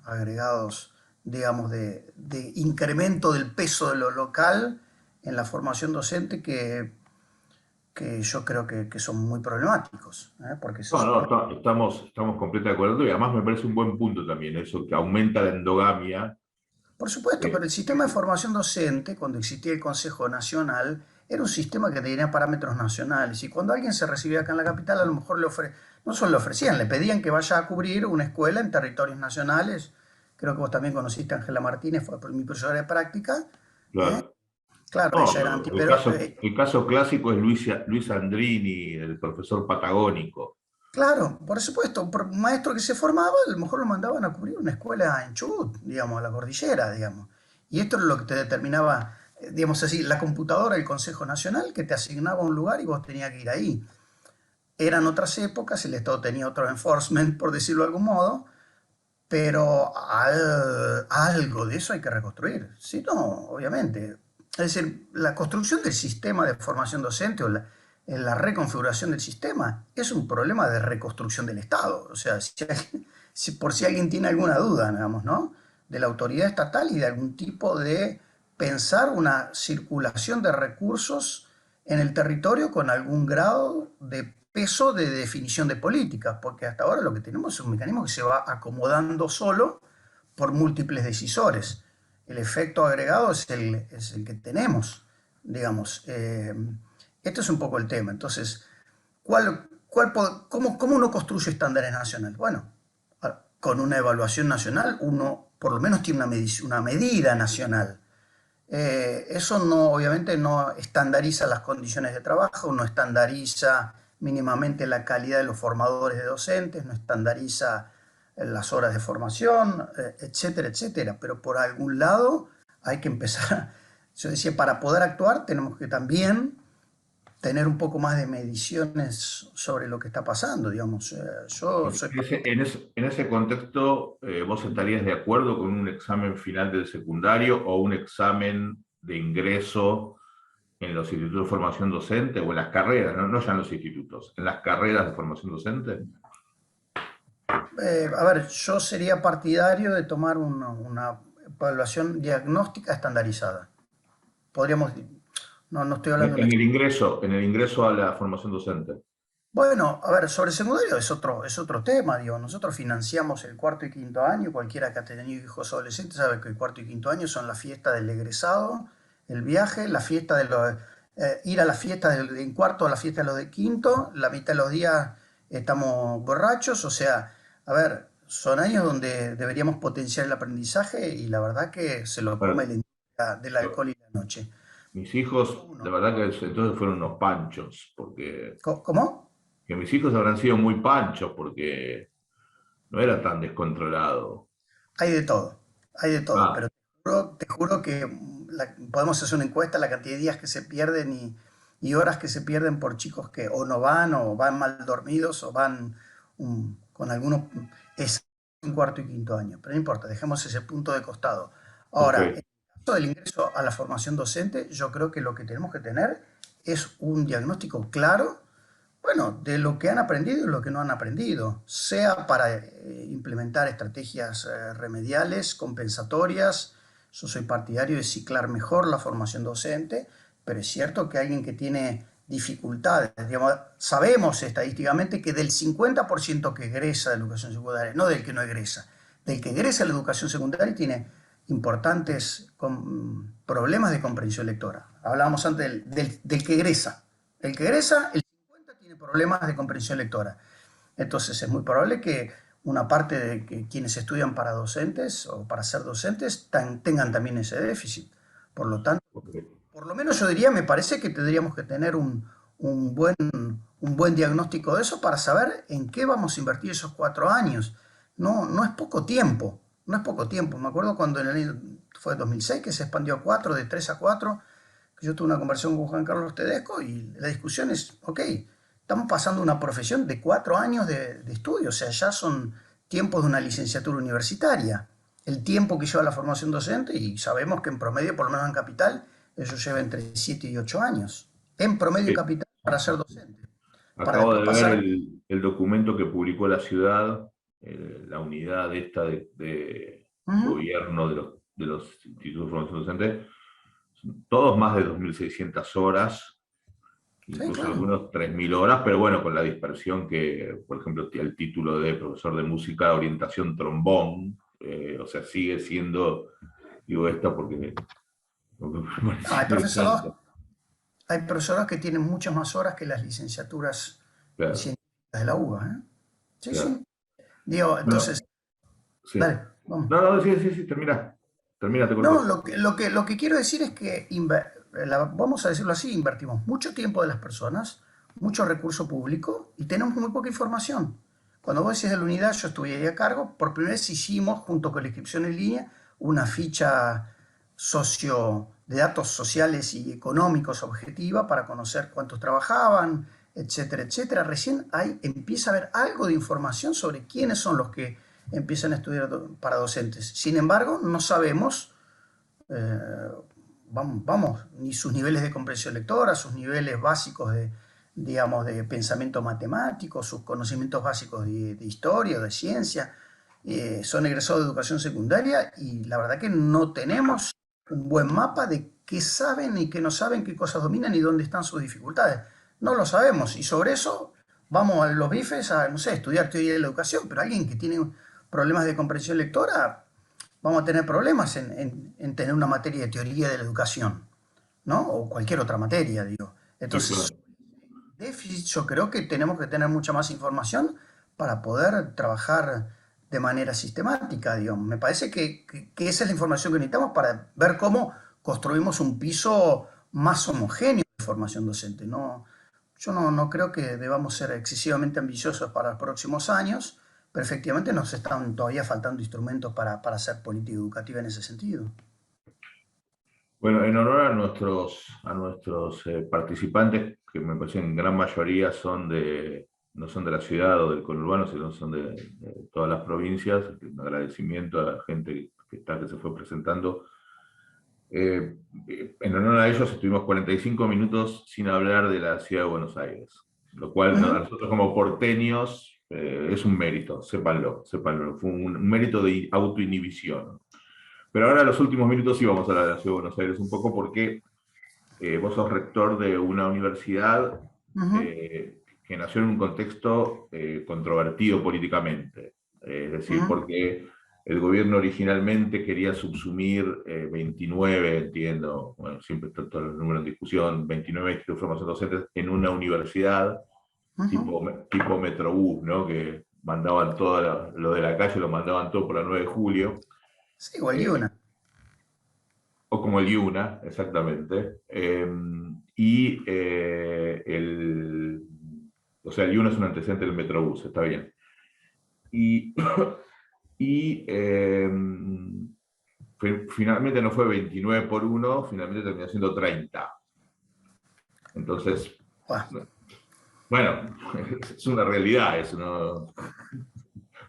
agregados, digamos, de incremento del peso de lo local en la formación docente que yo creo que son muy problemáticos, porque se No, no, supone. estamos completamente de acuerdo y además me parece un buen punto también eso, que aumenta la endogamia. Por supuesto, eh, pero el sistema de formación docente, cuando existía el Consejo Nacional, era un sistema que tenía parámetros nacionales. Y cuando alguien se recibía acá en la capital, a lo mejor no solo le ofrecían, le pedían que vaya a cubrir una escuela en territorios nacionales. Creo que vos también conociste a Ángela Martínez, fue mi profesora de práctica. ¿eh? claro. Claro, No, ella era pero anti, pero el caso clásico es Luis Andrini, el profesor patagónico. claro, por supuesto, por un maestro que se formaba, a lo mejor lo mandaban a cubrir una escuela en Chubut, digamos, a la cordillera, digamos. Y esto es lo que te determinaba, digamos así, la computadora del Consejo Nacional, que te asignaba un lugar y vos tenías que ir ahí. Eran otras épocas, el Estado tenía otro enforcement, por decirlo de algún modo, pero algo de eso hay que reconstruir. Si no, obviamente. Es decir, la construcción del sistema de formación docente o la reconfiguración del sistema es un problema de reconstrucción del Estado. O sea, por si alguien tiene alguna duda, digamos, ¿no? De la autoridad estatal y de algún tipo de pensar una circulación de recursos en el territorio con algún grado de peso de definición de políticas, porque hasta ahora lo que tenemos es un mecanismo que se va acomodando solo por múltiples decisores. El efecto agregado es el que tenemos, digamos. Esto es un poco el tema. Entonces, ¿cómo uno construye estándares nacionales? Bueno, con una evaluación nacional uno por lo menos tiene una medida nacional. Eso no, obviamente no estandariza las condiciones de trabajo, no estandariza mínimamente la calidad de los formadores de docentes, no estandariza las horas de formación, etcétera, etcétera. Pero por algún lado hay que empezar. Yo decía, para poder actuar tenemos que también tener un poco más de mediciones sobre lo que está pasando, digamos. Yo soy. En ese contexto, ¿vos estarías de acuerdo con un examen final del secundario o un examen de ingreso en los institutos de formación docente o en las carreras, no, no ya en los institutos, en las carreras de formación docente? A ver, yo sería partidario de tomar una evaluación diagnóstica estandarizada. Podríamos, no estoy hablando de una. En el ingreso a la formación docente. Bueno, a ver, sobre secundario es otro tema, digo. Nosotros financiamos el cuarto y quinto año. Cualquiera que ha tenido hijos adolescentes sabe que el cuarto y quinto año son la fiesta del egresado, el viaje, la fiesta de los, ir a la fiesta en cuarto a la fiesta de los de quinto, la mitad de los días estamos borrachos. O sea, a ver, son años donde deberíamos potenciar el aprendizaje y la verdad que se lo come Bueno, la industria del alcohol y la noche. mis Punto hijos, la uno. verdad que entonces fueron unos panchos, porque ¿Cómo? que mis hijos habrán sido muy panchos, porque no era tan descontrolado. Hay de todo, Ah, pero te juro que podemos hacer una encuesta, la cantidad de días que se pierden y horas que se pierden por chicos que o van mal dormidos, o van con algunos, es un cuarto y quinto año, pero no importa, dejemos ese punto de costado. ok. Ahora, en el caso del ingreso a la formación docente, yo creo que lo que tenemos que tener es un diagnóstico claro, bueno, de lo que han aprendido y lo que no han aprendido, sea para implementar estrategias remediales, compensatorias. Yo soy partidario de ciclar mejor la formación docente, pero es cierto que alguien que tiene dificultades, digamos, sabemos estadísticamente que del 50% que egresa de educación secundaria, no del que no egresa, del que egresa de la educación secundaria tiene importantes problemas de comprensión lectora. Hablábamos antes del que egresa. El que egresa, el 50 tiene problemas de comprensión lectora. Entonces es muy probable que una parte de quienes estudian para docentes o para ser docentes tengan también ese déficit. Por lo tanto, Ok. por lo menos yo diría, me parece que tendríamos que tener un buen diagnóstico de eso para saber en qué vamos a invertir esos 4 años. No, no es poco tiempo, no es poco tiempo. Me acuerdo cuando en el año, fue 2006 que se expandió a 4, de 3 a 4, Yo tuve una conversación con Juan Carlos Tedesco y la discusión es, ok, estamos pasando una profesión de 4 años de estudio, o sea, ya son tiempos de una licenciatura universitaria. El tiempo que lleva la formación docente, y sabemos que en promedio, por lo menos en Capital, eso lleva entre 7 y 8 años. En promedio en Sí. Capital para ser docente. Para Acabo después de ver pasar... el documento que publicó la ciudad, la unidad esta de Ujú. gobierno de los institutos de formación docente, todos más de 2.600 horas, Sí, incluso claro. algunos 3.000 horas, pero bueno, con la dispersión que, por ejemplo, el título de profesor de música, orientación trombón, o sea, sigue siendo, digo esta porque me No, pareció interesante. hay profesorados que tienen muchas más horas que las licenciaturas Claro, científicas de la UBA, ¿eh? Sí, claro. sí. Digo, Bueno, entonces, sí. dale, vamos. No, no, sí, sí, sí, termina. Termina, te No, corté. lo que quiero decir es que, vamos a decirlo así, invertimos mucho tiempo de las personas, mucho recurso público y tenemos muy poca información. Cuando vos decís de la unidad, yo estuve ahí a cargo, por primera vez hicimos, junto con la inscripción en línea, una ficha de datos sociales y económicos objetiva para conocer cuántos trabajaban, etcétera, etcétera. Recién ahí empieza a haber algo de información sobre quiénes son los que empiezan a estudiar para docentes. Sin embargo, no sabemos eh, ni sus niveles de comprensión lectora, sus niveles básicos digamos, de pensamiento matemático, sus conocimientos básicos de historia, de ciencia. Son egresados de educación secundaria y la verdad que no tenemos un buen mapa de qué saben y qué no saben, qué cosas dominan y dónde están sus dificultades. No lo sabemos y sobre eso vamos a los bifes a, no sé, estudiar teoría de la educación, pero alguien que tiene problemas de comprensión lectora vamos a tener problemas en tener una materia de teoría de la educación, ¿no? O cualquier otra materia, digo. Sí, Entonces, claro. déficit, yo creo que tenemos que tener mucha más información para poder trabajar de manera sistemática, digamos. Me parece que esa es la información que necesitamos para ver cómo construimos un piso más homogéneo de formación docente. No, yo no creo que debamos ser excesivamente ambiciosos para los próximos años, pero efectivamente nos están todavía faltando instrumentos para hacer política educativa en ese sentido. Bueno, en honor a nuestros participantes, que me parece en gran mayoría no son de la ciudad o del conurbano, sino son de todas las provincias, un agradecimiento a la gente que se fue presentando. Eh, en honor a ellos estuvimos 45 minutos sin hablar de la ciudad de Buenos Aires, lo cual a Ujú. nosotros como porteños es un mérito, sépanlo, sépanlo, fue un mérito de autoinhibición. Pero ahora, en los últimos minutos, sí vamos a hablar de la Ciudad de Buenos Aires un poco porque vos sos rector de una universidad Ujú. que nació en un contexto controvertido políticamente. Es decir, Ujú. porque el gobierno originalmente quería subsumir 29, entiendo, bueno, siempre está todo el número en discusión, 29 institutos de formación docentes en una universidad Ujú. tipo Metrobús, ¿no? Que mandaban todo lo de la calle, lo mandaban todo por la 9 de julio. Sí, igual y Eh, una. o como el Yuna, exactamente. O sea, el Yuna es un antecedente del Metrobús, está bien. Y, y finalmente no fue 29 por uno, finalmente terminó siendo 30. Entonces, Buah. bueno, es una realidad eso, ¿no?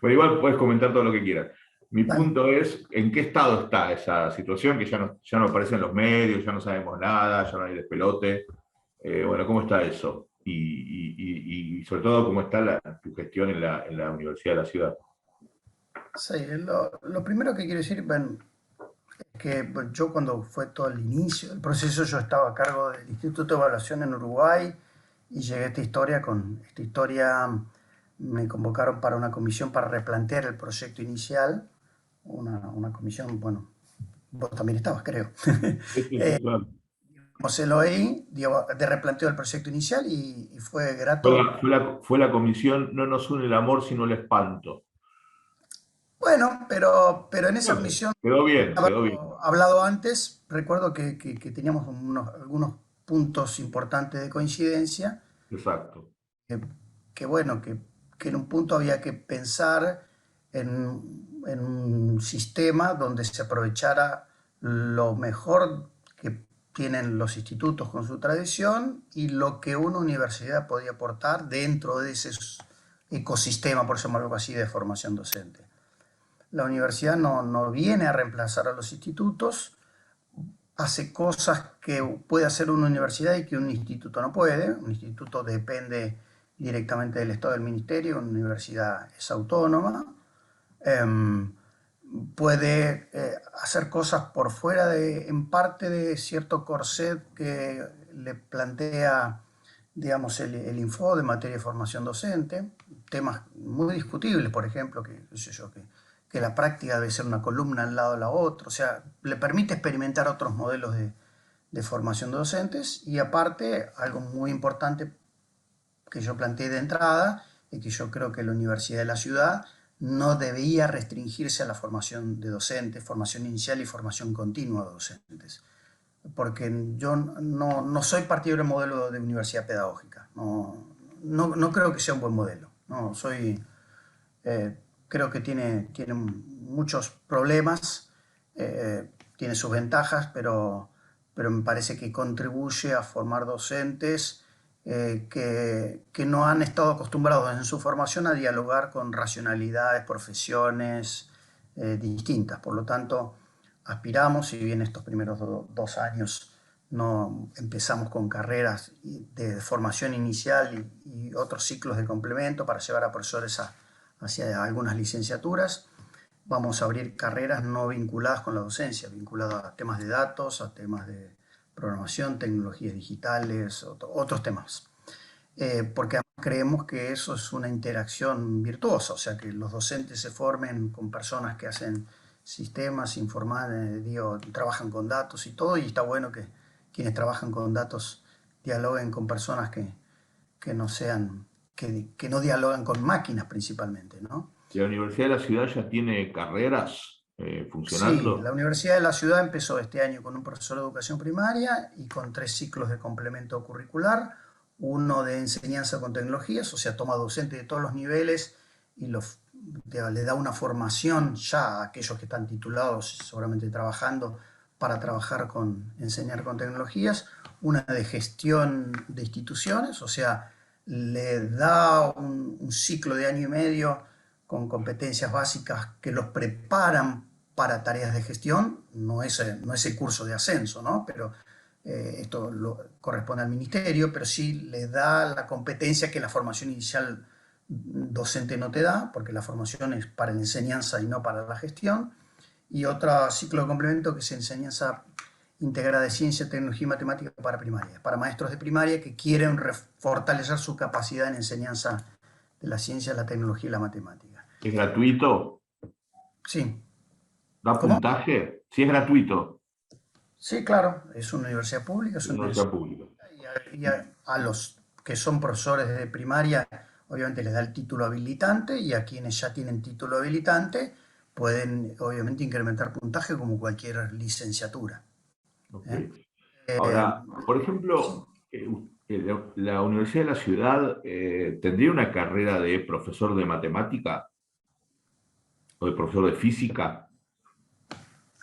Bueno, igual puedes comentar todo lo que quieras. Mi Dale. punto es, ¿en qué estado está esa situación que ya no aparecen los medios, ya no sabemos nada, ya no hay despelote? Bueno, ¿cómo está eso? Y sobre todo, ¿cómo está tu gestión en la Universidad de la Ciudad? Sí, lo primero que quiero decir, bueno, es que bueno, yo cuando fue todo el inicio del proceso, yo estaba a cargo del Instituto de Evaluación en Uruguay y llegué a esta historia me convocaron para una comisión para replantear el proyecto inicial, una comisión, bueno, vos también estabas, creo. Sí, sí, sí, claro. Como se lo oí, de replanteo del proyecto inicial y fue Fue grato. fue la comisión No nos une el amor, sino el espanto. Bueno, pero en esa Bueno, comisión, quedó bien, quedó bien. haberlo hablado antes, recuerdo que teníamos algunos puntos importantes de coincidencia, Exacto. que, que bueno, que en un punto había que pensar en un sistema donde se aprovechara lo mejor que tienen los institutos con su tradición y lo que una universidad podía aportar dentro de ese ecosistema, por llamarlo algo así, de formación docente. La universidad no viene a reemplazar a los institutos, hace cosas que puede hacer una universidad y que un instituto no puede. Un instituto depende directamente del Estado del Ministerio, una universidad es autónoma. Puede hacer cosas por fuera en parte de cierto corset que le plantea, digamos, el Info de materia de formación docente, temas muy discutibles, por ejemplo, que la práctica debe ser una columna al lado de la otra, o sea, le permite experimentar otros modelos de formación de docentes y aparte, algo muy importante que yo planteé de entrada, es que yo creo que la Universidad de la Ciudad no debía restringirse a la formación de docentes, formación inicial y formación continua de docentes. Porque yo no soy partidario del modelo de universidad pedagógica. No creo que sea un buen modelo. No, eh, creo que tiene muchos problemas, tiene sus ventajas, pero me parece que contribuye a formar docentes que no han estado acostumbrados en su formación a dialogar con racionalidades, profesiones distintas. Por lo tanto, aspiramos, si bien estos primeros 2 años no empezamos con carreras de formación inicial y otros ciclos de complemento para llevar a profesores hacia algunas licenciaturas, vamos a abrir carreras no vinculadas con la docencia, vinculadas a temas de datos, a temas de programación, tecnologías digitales, otros temas. Porque además creemos que eso es una interacción virtuosa, o sea, que los docentes se formen con personas que hacen sistemas, trabajan con datos y todo, y está bueno que quienes trabajan con datos dialoguen con personas que no sean, que no dialogan con máquinas principalmente, ¿no? ¿Y la Universidad de la Ciudad ya tiene carreras Sí, la funcionando? Universidad de la Ciudad empezó este año con un profesor de educación primaria y con 3 ciclos de complemento curricular, uno de enseñanza con tecnologías, o sea, toma docentes de todos los niveles y le da una formación ya a aquellos que están titulados, seguramente trabajando, para trabajar enseñar con tecnologías, una de gestión de instituciones, o sea, le da un ciclo de año y medio con competencias básicas que los preparan para tareas de gestión, no ese curso de ascenso, ¿no? Pero esto corresponde al ministerio, pero sí le da la competencia que la formación inicial docente no te da, porque la formación es para la enseñanza y no para la gestión. Y otro ciclo de complemento que es enseñanza integrada de ciencia, tecnología y matemática para primaria, para maestros de primaria que quieren fortalecer su capacidad en enseñanza de la ciencia, la tecnología y la matemática. ¿Es gratuito? Sí. ¿Da ¿Cómo? puntaje? Sí, es gratuito. Sí, claro, es una universidad pública, es Es una una universidad universidad pública. y a los que son profesores de primaria, obviamente les da el título habilitante y a quienes ya tienen título habilitante pueden, obviamente, incrementar puntaje como cualquier licenciatura. Ok. ¿Eh? Ahora, por Sí. ejemplo, la Universidad de la Ciudad tendría una carrera de profesor de matemática o de profesor de física.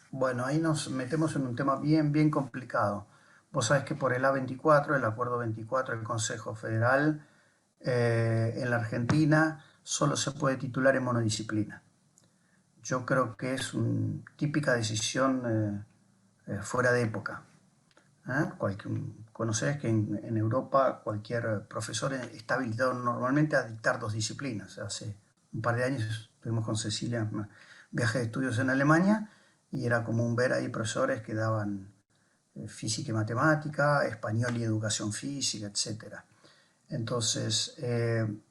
Bueno, ahí nos metemos en un tema bien, bien complicado. Vos sabés que por el A24, el Acuerdo 24 del Consejo Federal, en la Argentina solo se puede titular en monodisciplina. Yo creo que es una típica decisión fuera de época. ¿Eh? Conocés que en Europa cualquier profesor está habilitado normalmente a dictar 2 disciplinas. Hace un par de años estuvimos con Cecilia en un viaje de estudios en Alemania y era común ver ahí profesores que daban física y matemática, español y educación física, etc. Entonces,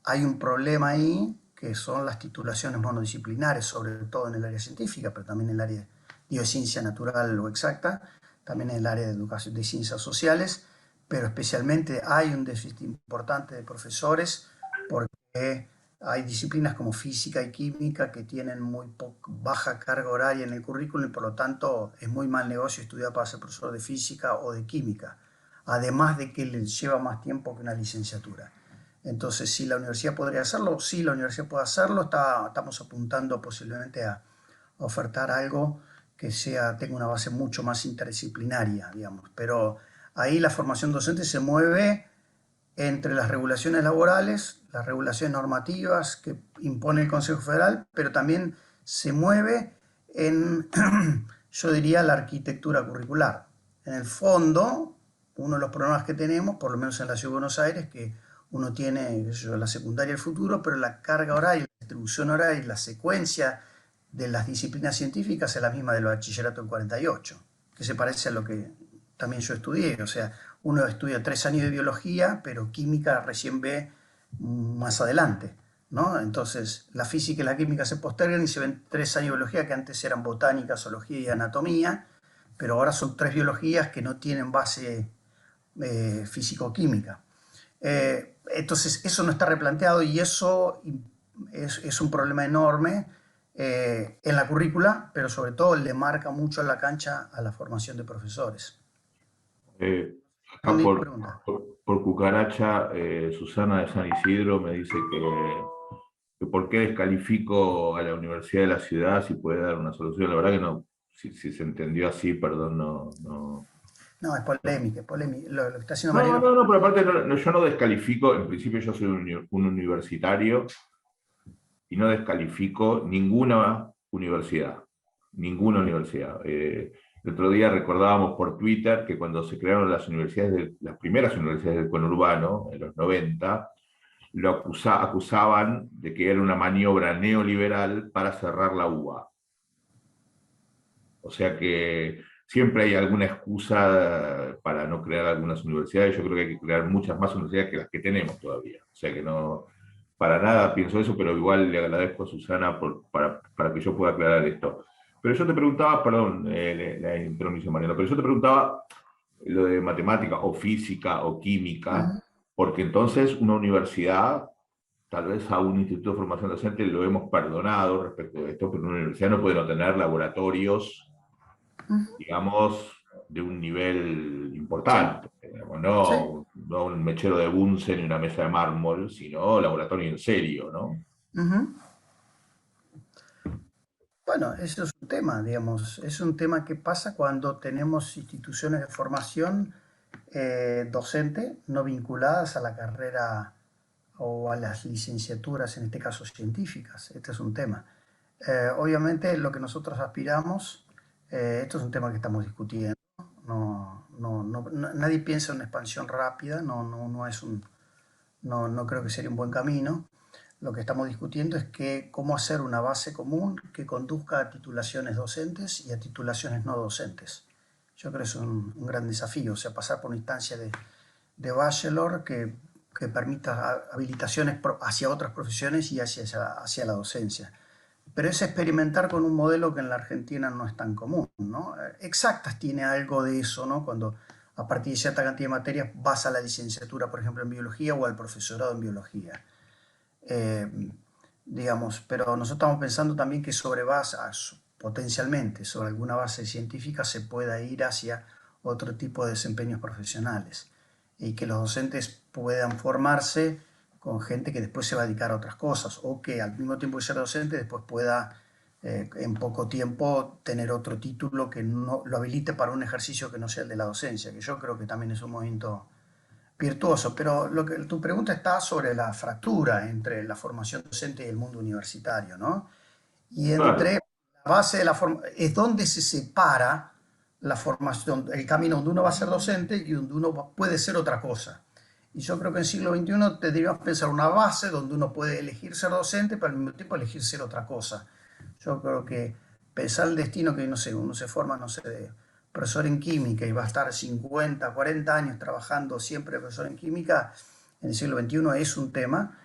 hay un problema ahí que son las titulaciones monodisciplinares, sobre todo en el área científica, pero también en el área de biociencia natural o exacta, también en el área de educación de ciencias sociales, pero especialmente hay un déficit importante de profesores porque hay disciplinas como física y química que tienen muy baja carga horaria en el currículum y por lo tanto es muy mal negocio estudiar para ser profesor de física o de química, además de que les lleva más tiempo que una licenciatura. Entonces, si la universidad podría hacerlo, sí, la universidad puede hacerlo, estamos apuntando posiblemente a ofertar algo que tenga una base mucho más interdisciplinaria, digamos. Pero ahí la formación docente se mueve entre las regulaciones laborales, las regulaciones normativas que impone el Consejo Federal, pero también se mueve en, yo diría, la arquitectura curricular. En el fondo, uno de los problemas que tenemos, por lo menos en la Ciudad de Buenos Aires, que uno tiene la secundaria del futuro, pero la carga horaria, la distribución horaria y la secuencia de las disciplinas científicas es la misma del bachillerato en 48, que se parece a lo que también yo estudié. O sea, uno estudia 3 años de biología, pero química recién ve más adelante, ¿no? Entonces, la física y la química se postergan y se ven 3 años de biología que antes eran botánica, zoología y anatomía, pero ahora son 3 biologías que no tienen base físico-química. Entonces, eso no está replanteado y eso es un problema enorme en la currícula, pero sobre todo le marca mucho la cancha a la formación de profesores. Eh, Acá Respondí tu pregunta. por cucaracha, Susana de San Isidro me dice que por qué descalifico a la Universidad de la Ciudad si puede dar una solución. La verdad que no, si se entendió así, perdón, no. No, es polémica, es polémica. Lo que está haciendo No, Mariano. no, no, pero aparte yo no descalifico, en principio yo soy un universitario y no descalifico ninguna universidad. El otro día recordábamos por Twitter que cuando se crearon las primeras universidades del conurbano, en los 90, acusaban de que era una maniobra neoliberal para cerrar la UBA. O sea que siempre hay alguna excusa para no crear algunas universidades. Yo creo que hay que crear muchas más universidades que las que tenemos todavía. O sea que no, para nada pienso eso, pero igual le agradezco a Susana para que yo pueda aclarar esto. Pero yo te preguntaba, perdón, la intromisión, Mariano, pero yo te preguntaba lo de matemática o física o química, porque entonces una universidad, tal vez a un instituto de formación docente lo hemos perdonado respecto de esto, pero una universidad no puede no tener laboratorios, digamos, de un nivel Sí, importante, digamos, sí. no un mechero de Bunsen y una mesa de mármol, sino laboratorio en serio, ¿no? Ujú. Bueno, eso es un tema, digamos, es un tema que pasa cuando tenemos instituciones de formación docente no vinculadas a la carrera o a las licenciaturas, en este caso científicas. Este es un tema. Obviamente lo que nosotros aspiramos, esto es un tema que estamos discutiendo, nadie piensa en una expansión rápida, no creo que sería un buen camino. Lo que estamos discutiendo es cómo hacer una base común que conduzca a titulaciones docentes y a titulaciones no docentes. Yo creo que es un gran desafío, o sea, pasar por una instancia de bachelor que permita habilitaciones hacia otras profesiones y hacia la docencia. Pero es experimentar con un modelo que en la Argentina no es tan común, ¿no? Exactas tiene algo de eso, ¿no? Cuando a partir de cierta cantidad de materias vas a la licenciatura, por ejemplo, en biología o al profesorado en biología. Eh, digamos, pero nosotros estamos pensando también que potencialmente sobre alguna base científica se pueda ir hacia otro tipo de desempeños profesionales y que los docentes puedan formarse con gente que después se va a dedicar a otras cosas o que al mismo tiempo de ser docente después pueda en poco tiempo tener otro título que no lo habilite para un ejercicio que no sea el de la docencia, que yo creo que también es un movimiento virtuoso, pero tu pregunta está sobre la fractura entre la formación docente y el mundo universitario, ¿no? Y entre Claro. la base de la formación, es donde se separa la formación, el camino donde uno va a ser docente y donde uno puede ser otra cosa. Y yo creo que en el siglo XXI tendríamos que pensar una base donde uno puede elegir ser docente, pero al mismo tiempo elegir ser otra cosa. Yo creo que pensar el destino que, no sé, uno se forma, no sé, de profesor en química y va a estar 50, 40 años trabajando siempre de profesor en química, en el siglo XXI es un tema,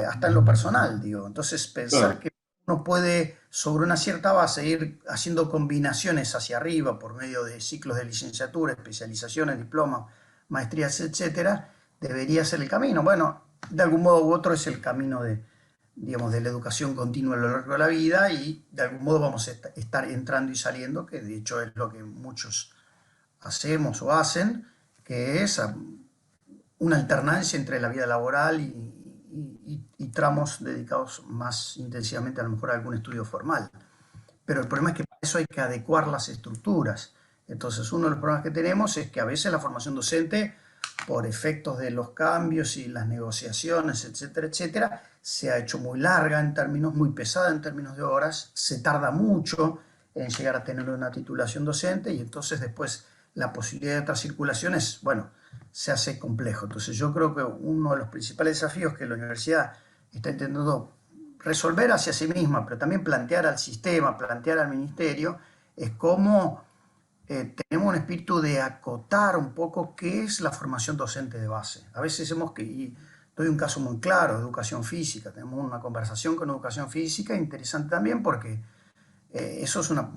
hasta en lo personal, digo. Entonces, pensar Claro. que uno puede, sobre una cierta base, ir haciendo combinaciones hacia arriba por medio de ciclos de licenciatura, especializaciones, diplomas, maestrías, etcétera, debería ser el camino. Bueno, de algún modo u otro es el camino digamos, de la educación continua a lo largo de la vida y de algún modo vamos a estar entrando y saliendo, que de hecho es lo que muchos hacemos o hacen, que es una alternancia entre la vida laboral y tramos dedicados más intensivamente a lo mejor a algún estudio formal. Pero el problema es que eso hay que adecuar las estructuras. Entonces, uno de los problemas que tenemos es que a veces la formación docente, por efectos de los cambios y las negociaciones, etcétera, etcétera, se ha hecho muy larga en términos, muy pesada en términos de horas, se tarda mucho en llegar a tener una titulación docente y entonces después la posibilidad de otras circulaciones, bueno, se hace complejo. Entonces yo creo que uno de los principales desafíos que la universidad está intentando resolver hacia sí misma, pero también plantear al sistema, plantear al ministerio, es cómo tenemos un espíritu de acotar un poco qué es la formación docente de base. A veces hemos que, y doy un caso muy claro, educación física, tenemos una conversación con educación física interesante también porque eso son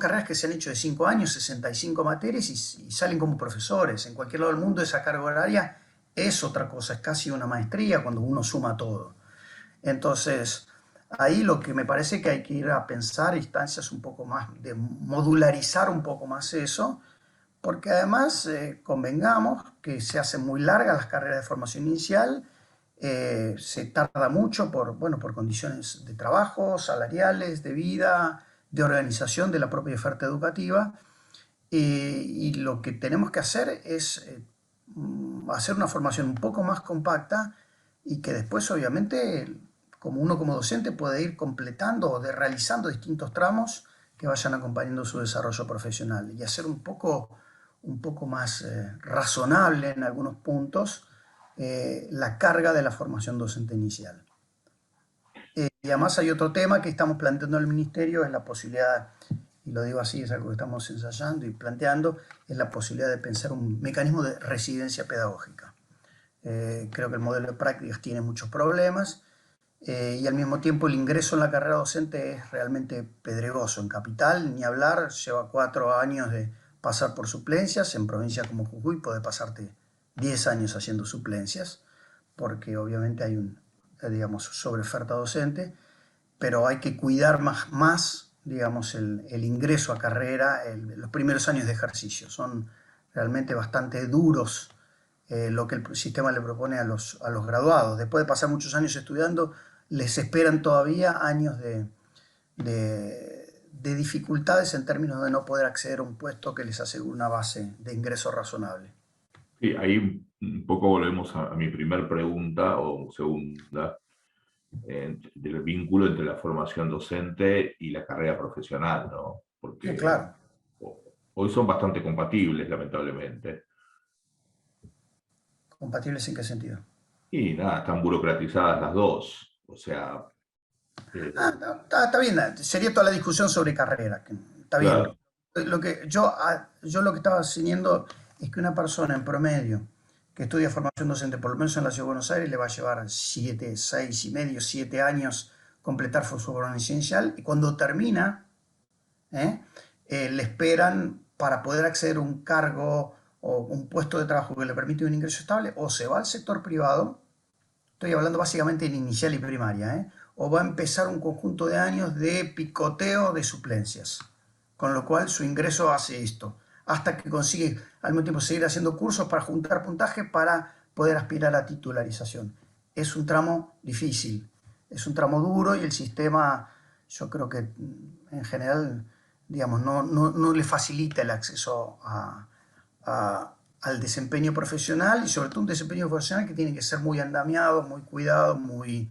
carreras que se han hecho de 5 años, 65 materias y salen como profesores. En cualquier lado del mundo esa carga horaria es otra cosa, es casi una maestría cuando uno suma todo. Entonces, ahí lo que me parece que hay que ir a pensar instancias un poco más, de modularizar un poco más eso, porque además convengamos que se hacen muy largas las carreras de formación inicial, se tarda mucho por, bueno, por condiciones de trabajo, salariales, de vida, de organización de la propia oferta educativa, y lo que tenemos que hacer es hacer una formación un poco más compacta y que después obviamente como uno como docente puede ir completando o de realizando distintos tramos que vayan acompañando su desarrollo profesional y hacer un poco más razonable en algunos puntos la carga de la formación docente inicial. Y además hay otro tema que estamos planteando en el Ministerio, es la posibilidad, y lo digo así, es algo que estamos ensayando y planteando, es la posibilidad de pensar un mecanismo de residencia pedagógica. Creo que el modelo de prácticas tiene muchos problemas y al mismo tiempo el ingreso en la carrera docente es realmente pedregoso. En Capital, ni hablar, lleva 4 años de pasar por suplencias, en provincias como Jujuy puede pasarte 10 años haciendo suplencias, porque obviamente hay un, digamos, sobreoferta docente, pero hay que cuidar más digamos, el ingreso a carrera, los primeros años de ejercicio. Son realmente bastante duros lo que el sistema le propone a los graduados. Después de pasar muchos años estudiando, les esperan todavía años de dificultades en términos de no poder acceder a un puesto que les asegure una base de ingreso razonable. Sí, ahí un poco volvemos a mi primer pregunta o segunda, del vínculo entre la formación docente y la carrera profesional, ¿no? Porque Claro, hoy son bastante compatibles, lamentablemente. compatibles en qué sentido. Y nada, están burocratizadas las dos. O sea, Ah, eh, no, está bien, sería toda la discusión sobre carrera, está bien. claro, Lo que yo lo que estaba siguiendo es que una persona en promedio que estudia formación docente, por lo menos en la Ciudad de Buenos Aires, le va a llevar 7, 6 y medio, 7 años completar su formación inicial y cuando termina, ¿eh? Le esperan para poder acceder a un cargo o un puesto de trabajo que le permite un ingreso estable, o se va al sector privado, estoy hablando básicamente en inicial y primaria, ¿eh? O va a empezar un conjunto de años de picoteo de suplencias, con lo cual su ingreso hace esto, hasta que consigue al mismo tiempo seguir haciendo cursos para juntar puntaje para poder aspirar a titularización. Es un tramo difícil, es un tramo duro y el sistema, yo creo que en general, digamos, no le facilita el acceso al desempeño profesional y sobre todo un desempeño profesional que tiene que ser muy andamiado, muy cuidado, muy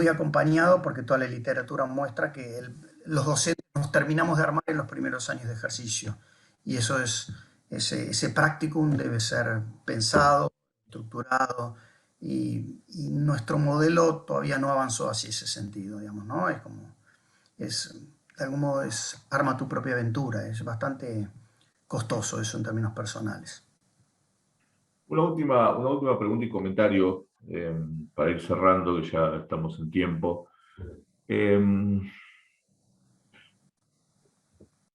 acompañado, porque toda la literatura muestra que los docentes nos terminamos de armar en los primeros años de ejercicio. Y eso es, ese practicum debe ser pensado, estructurado, y nuestro modelo todavía no avanzó hacia ese sentido, digamos, ¿no? Es como, de algún modo es arma tu propia aventura, es bastante costoso eso en términos personales. una última pregunta y comentario para ir cerrando, que ya estamos en tiempo. En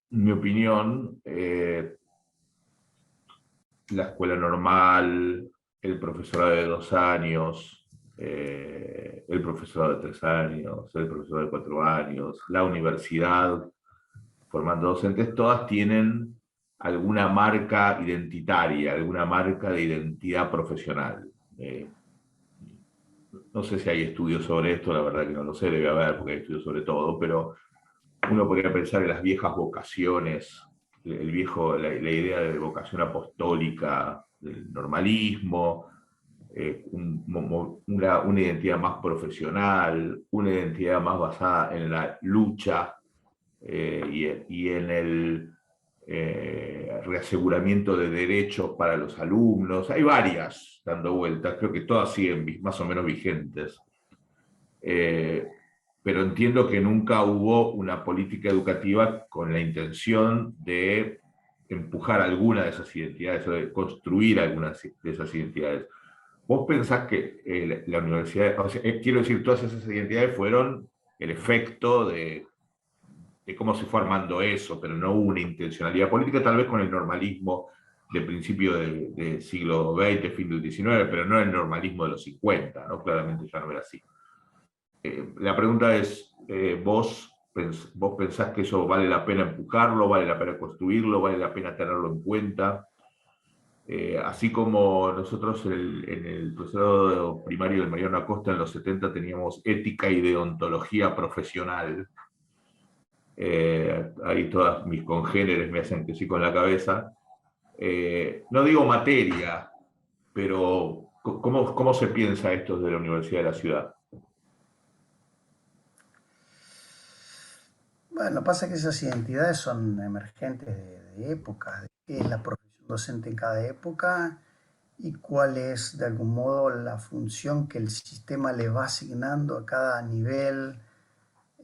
mi opinión, la escuela normal, el profesorado de 2 años, el profesorado de 3 años, el profesorado de 4 años, la universidad formando docentes, todas tienen alguna marca identitaria, alguna marca de identidad profesional. No sé si hay estudios sobre esto, la verdad que no lo sé, debe haber, porque hay estudios sobre todo, pero Uno podría pensar en las viejas vocaciones, la idea de vocación apostólica, del normalismo, una identidad más profesional, una identidad más basada en la lucha y en el reaseguramiento de derechos para los alumnos. Hay varias dando vueltas, creo que todas siguen más o menos vigentes. Pero entiendo que nunca hubo una política educativa con la intención de empujar alguna de esas identidades o de construir algunas de esas identidades. ¿Vos pensás que la universidad, o sea, quiero decir, todas esas identidades fueron el efecto de cómo se fue armando eso, pero no hubo una intencionalidad política, tal vez con el normalismo de principio del siglo XX, fin del XIX, pero no el normalismo de los 50, ¿no? Claramente ya no era así. La pregunta es, ¿vos pensás que eso vale la pena empujarlo, vale la pena construirlo, vale la pena tenerlo en cuenta? Así como nosotros en el profesorado primario de Mariano Acosta en los 70 teníamos ética y deontología profesional, ahí todas mis congéneres me hacen que sí con la cabeza. No digo materia, pero ¿cómo se piensa esto desde la Universidad de la Ciudad? Bueno, pasa que esas identidades son emergentes de épocas, de qué es la profesión docente en cada época y cuál es de algún modo la función que el sistema le va asignando a cada nivel,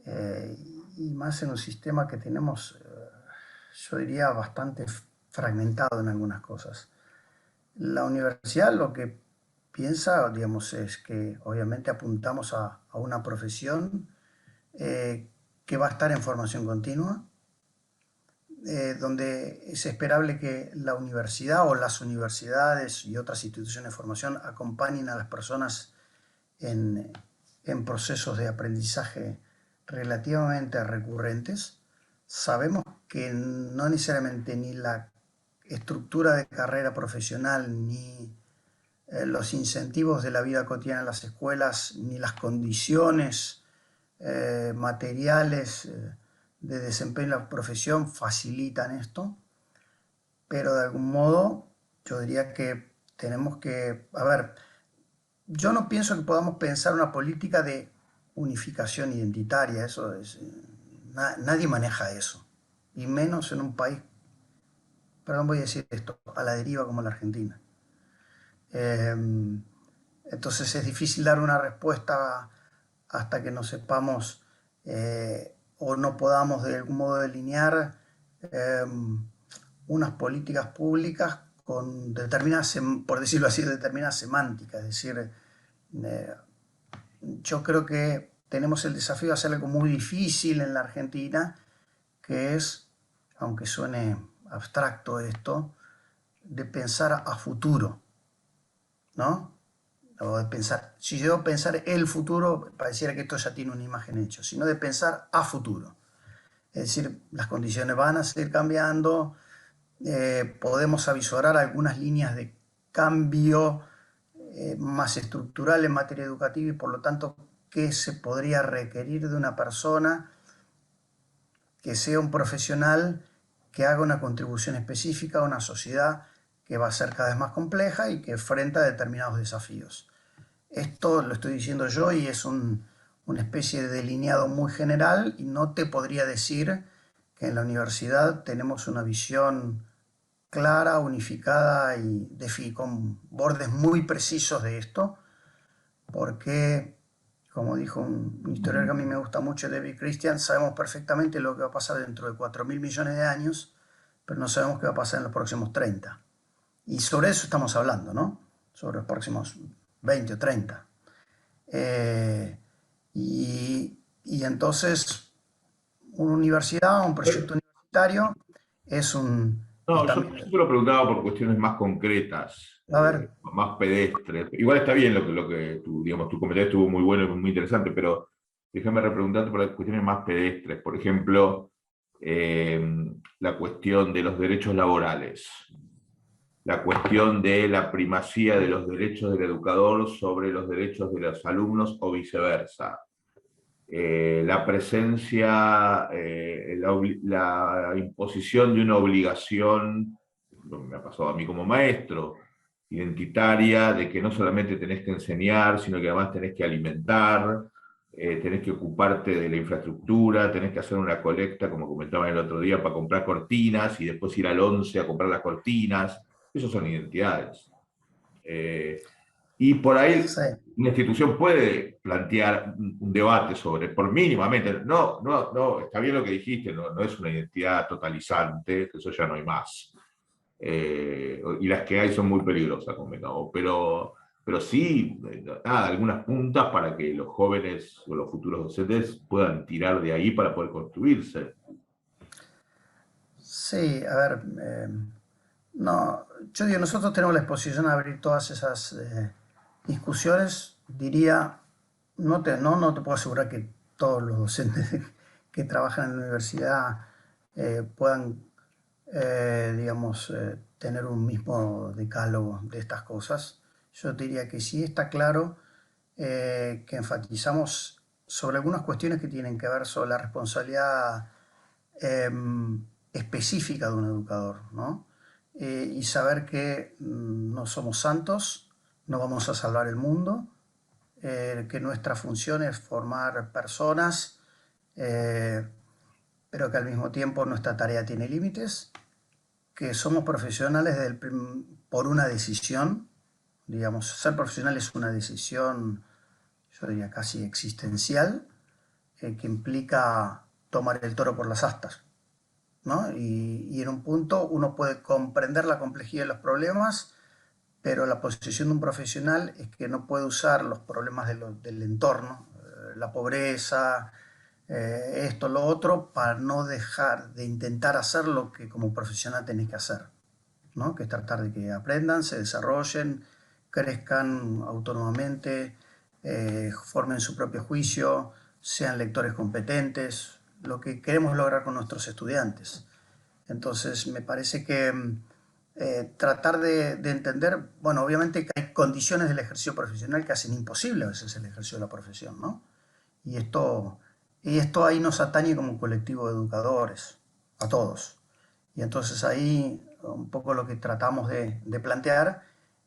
eh, y más en un sistema que tenemos, yo diría, bastante fragmentado en algunas cosas. La universidad lo que piensa, digamos, es que obviamente apuntamos a una profesión eh, que va a estar en formación continua, donde es esperable que la universidad o las universidades y otras instituciones de formación acompañen a las personas en, en procesos de aprendizaje relativamente recurrentes. Sabemos que no necesariamente ni la estructura de carrera profesional ni los incentivos de la vida cotidiana en las escuelas ni las condiciones materiales de desempeño en la profesión facilitan esto, pero de algún modo yo diría que tenemos que, a ver, yo no pienso que podamos pensar una política de unificación identitaria, eso es, nadie maneja eso, y menos en un país, perdón voy a decir esto, a la deriva como la Argentina. Eh, entonces es difícil dar una respuesta hasta que no sepamos o no podamos de algún modo delinear eh, unas políticas públicas con determinadas, por decirlo así, determinadas semánticas. Es decir, eh, yo creo que tenemos el desafío de hacer algo muy difícil en la Argentina, que es, aunque suene abstracto esto, de pensar a futuro, ¿no? O de pensar, si yo debo pensar el futuro, pareciera que esto ya tiene una imagen hecha, sino de pensar a futuro. Es decir, las condiciones van a seguir cambiando, podemos avisorar algunas líneas de cambio más estructural en materia educativa y por lo tanto, ¿qué se podría requerir de una persona que sea un profesional que haga una contribución específica a una sociedad que va a ser cada vez más compleja y que enfrenta determinados desafíos? Esto lo estoy diciendo yo y es una especie de delineado muy general y no te podría decir que en la universidad tenemos una visión clara, unificada y con bordes muy precisos de esto, porque, como dijo un historiador que a mí me gusta mucho, David Christian, sabemos perfectamente lo que va a pasar dentro de 4.000 millones de años, pero no sabemos qué va a pasar en los próximos 30. Y sobre eso estamos hablando, ¿no? Sobre los próximos 20 o 30. Y entonces, una universidad, un proyecto universitario, es un... Y No, yo también, te lo preguntaba por cuestiones más concretas, a ver, más pedestres. Igual está bien lo que digamos, tu comentario estuvo muy bueno y muy interesante, pero déjame repreguntarte por las cuestiones más pedestres. Por ejemplo, la cuestión de los derechos laborales, la cuestión de la primacía de los derechos del educador sobre los derechos de los alumnos o viceversa. la presencia, la imposición de una obligación, me ha pasado a mí como maestro, identitaria, de que no solamente tenés que enseñar, sino que además tenés que alimentar, tenés que ocuparte de la infraestructura, tenés que hacer una colecta, como comentaban el otro día, para comprar cortinas y después ir al 11 a comprar las cortinas. Esos son identidades. Y por ahí Sí, una institución puede plantear un debate sobre, por mínimamente, no, está bien lo que dijiste, no es una identidad totalizante, eso ya no hay más. Y las que hay son muy peligrosas, convengamos, pero sí, nada, algunas puntas para que los jóvenes o los futuros docentes puedan tirar de ahí para poder construirse. sí, a ver, no, yo digo, nosotros tenemos la exposición a abrir todas esas discusiones. Diría, no te puedo asegurar que todos los docentes que trabajan en la universidad puedan, digamos, tener un mismo decálogo de estas cosas. Yo diría que sí está claro que enfatizamos sobre algunas cuestiones que tienen que ver sobre la responsabilidad eh, específica de un educador, ¿no? Y saber que no somos santos, no vamos a salvar el mundo, que nuestra función es formar personas, eh, pero que al mismo tiempo nuestra tarea tiene límites, que somos profesionales por una decisión, digamos, ser profesional es una decisión, yo diría casi existencial, que implica tomar el toro por las astas, ¿no? Y en un punto uno puede comprender la complejidad de los problemas, pero la posición de un profesional es que no puede usar los problemas del entorno, la pobreza, esto, lo otro, para no dejar de intentar hacer lo que como profesional tenés que hacer, ¿no? Que es tratar de que aprendan, se desarrollen, crezcan autónomamente, formen su propio juicio, sean lectores competentes, lo que queremos lograr con nuestros estudiantes. Entonces, me parece que tratar de entender, bueno, obviamente que hay condiciones del ejercicio profesional que hacen imposible a veces el ejercicio de la profesión, ¿no? Y esto, y esto ahí nos atañe como colectivo de educadores, a todos. Y entonces ahí un poco lo que tratamos de plantear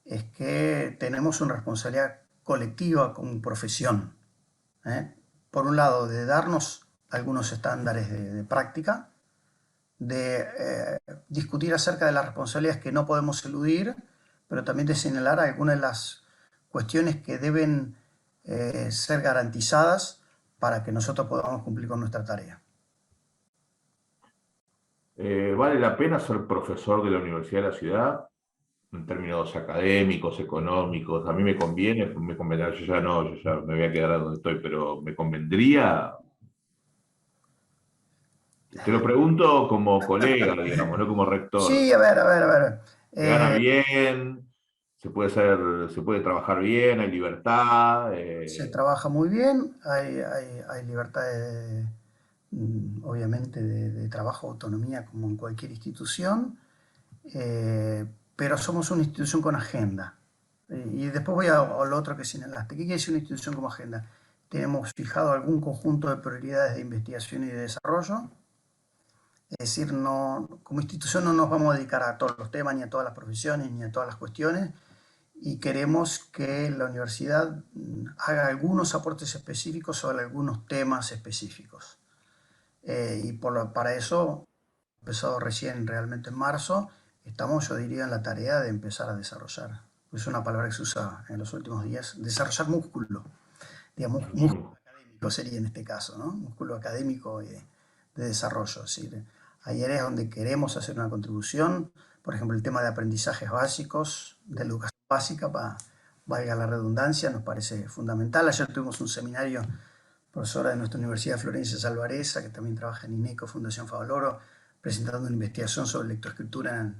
es que tenemos una responsabilidad colectiva como profesión. ¿Eh? Por un lado, de darnos algunos estándares de práctica, de discutir acerca de las responsabilidades que no podemos eludir, pero también de señalar algunas de las cuestiones que deben ser garantizadas para que nosotros podamos cumplir con nuestra tarea. ¿Vale la pena ser profesor de la Universidad de la Ciudad? En términos académicos, económicos, a mí me convendría, yo ya no, yo ya me voy a quedar a donde estoy, pero me convendría, te lo pregunto como colega, digamos, no como rector. Sí, a ver. Se gana bien, se puede trabajar bien, hay libertad. Se trabaja muy bien, hay libertad obviamente de trabajo, autonomía como en cualquier institución, pero somos una institución con agenda. Y después voy a lo otro que señalaste. ¿Qué quiere decir una institución como agenda? Tenemos fijado algún conjunto de prioridades de investigación y de desarrollo. Es decir, no, como institución no nos vamos a dedicar a todos los temas, ni a todas las profesiones, ni a todas las cuestiones, y queremos que la universidad haga algunos aportes específicos sobre algunos temas específicos. Para eso, empezado recién realmente en marzo, estamos, yo diría, en la tarea de empezar a desarrollar. Es una palabra que se usa en los últimos días, desarrollar músculo, digamos, músculo académico sería en este caso, ¿no? Músculo académico y de desarrollo. Es decir, hay áreas donde queremos hacer una contribución, por ejemplo, el tema de aprendizajes básicos, de educación básica, valga la redundancia, nos parece fundamental. Ayer tuvimos un seminario, profesora de nuestra Universidad, Florencia Salvareza, que también trabaja en INECO, Fundación Favaloro, presentando una investigación sobre lectoescritura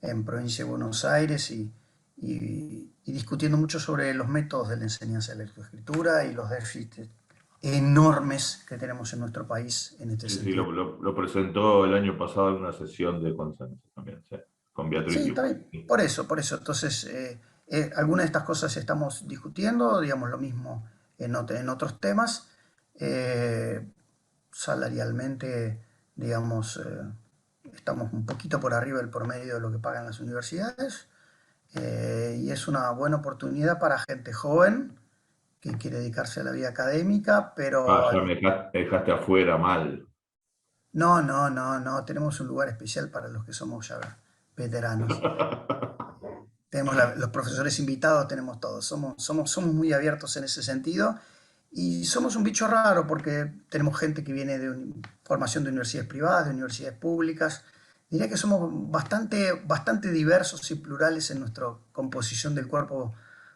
en provincia de Buenos Aires y discutiendo mucho sobre los métodos de la enseñanza de la lectoescritura y los déficits enormes que tenemos en nuestro país en este Sí, sí, sentido. lo presentó el año pasado en una sesión de consenso también, sí, con Beatriz Sí, Liu. también, por eso, por eso. Entonces, algunas de estas cosas estamos discutiendo, digamos lo mismo en otros temas, Salarialmente, digamos, estamos un poquito por arriba del promedio de lo que pagan las universidades, y es una buena oportunidad para gente joven que quiere dedicarse a la vida académica, pero Ya me dejaste afuera mal. no, no, no, no, tenemos un lugar especial para los que somos ya veteranos. Tenemos los profesores invitados, tenemos todos. Somos muy abiertos en ese sentido y somos un bicho raro porque tenemos gente que viene de formación de universidades privadas, de universidades públicas. Diría que somos bastante diversos y plurales en nuestra composición del cuerpo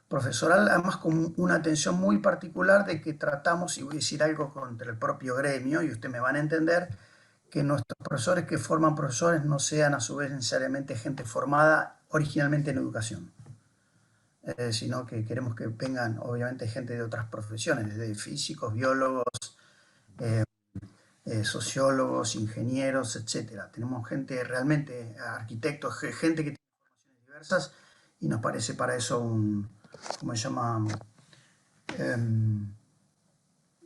profesoral, además con una atención muy particular de que tratamos, y voy a decir algo contra el propio gremio, y ustedes me van a entender, que nuestros profesores que forman profesores no sean a su vez necesariamente gente formada originalmente en educación, sino que queremos que vengan obviamente gente de otras profesiones, desde físicos, biólogos, sociólogos, ingenieros, etcétera. Tenemos gente realmente, arquitectos, gente que tiene formaciones diversas y nos parece para eso ¿cómo se llama? Um,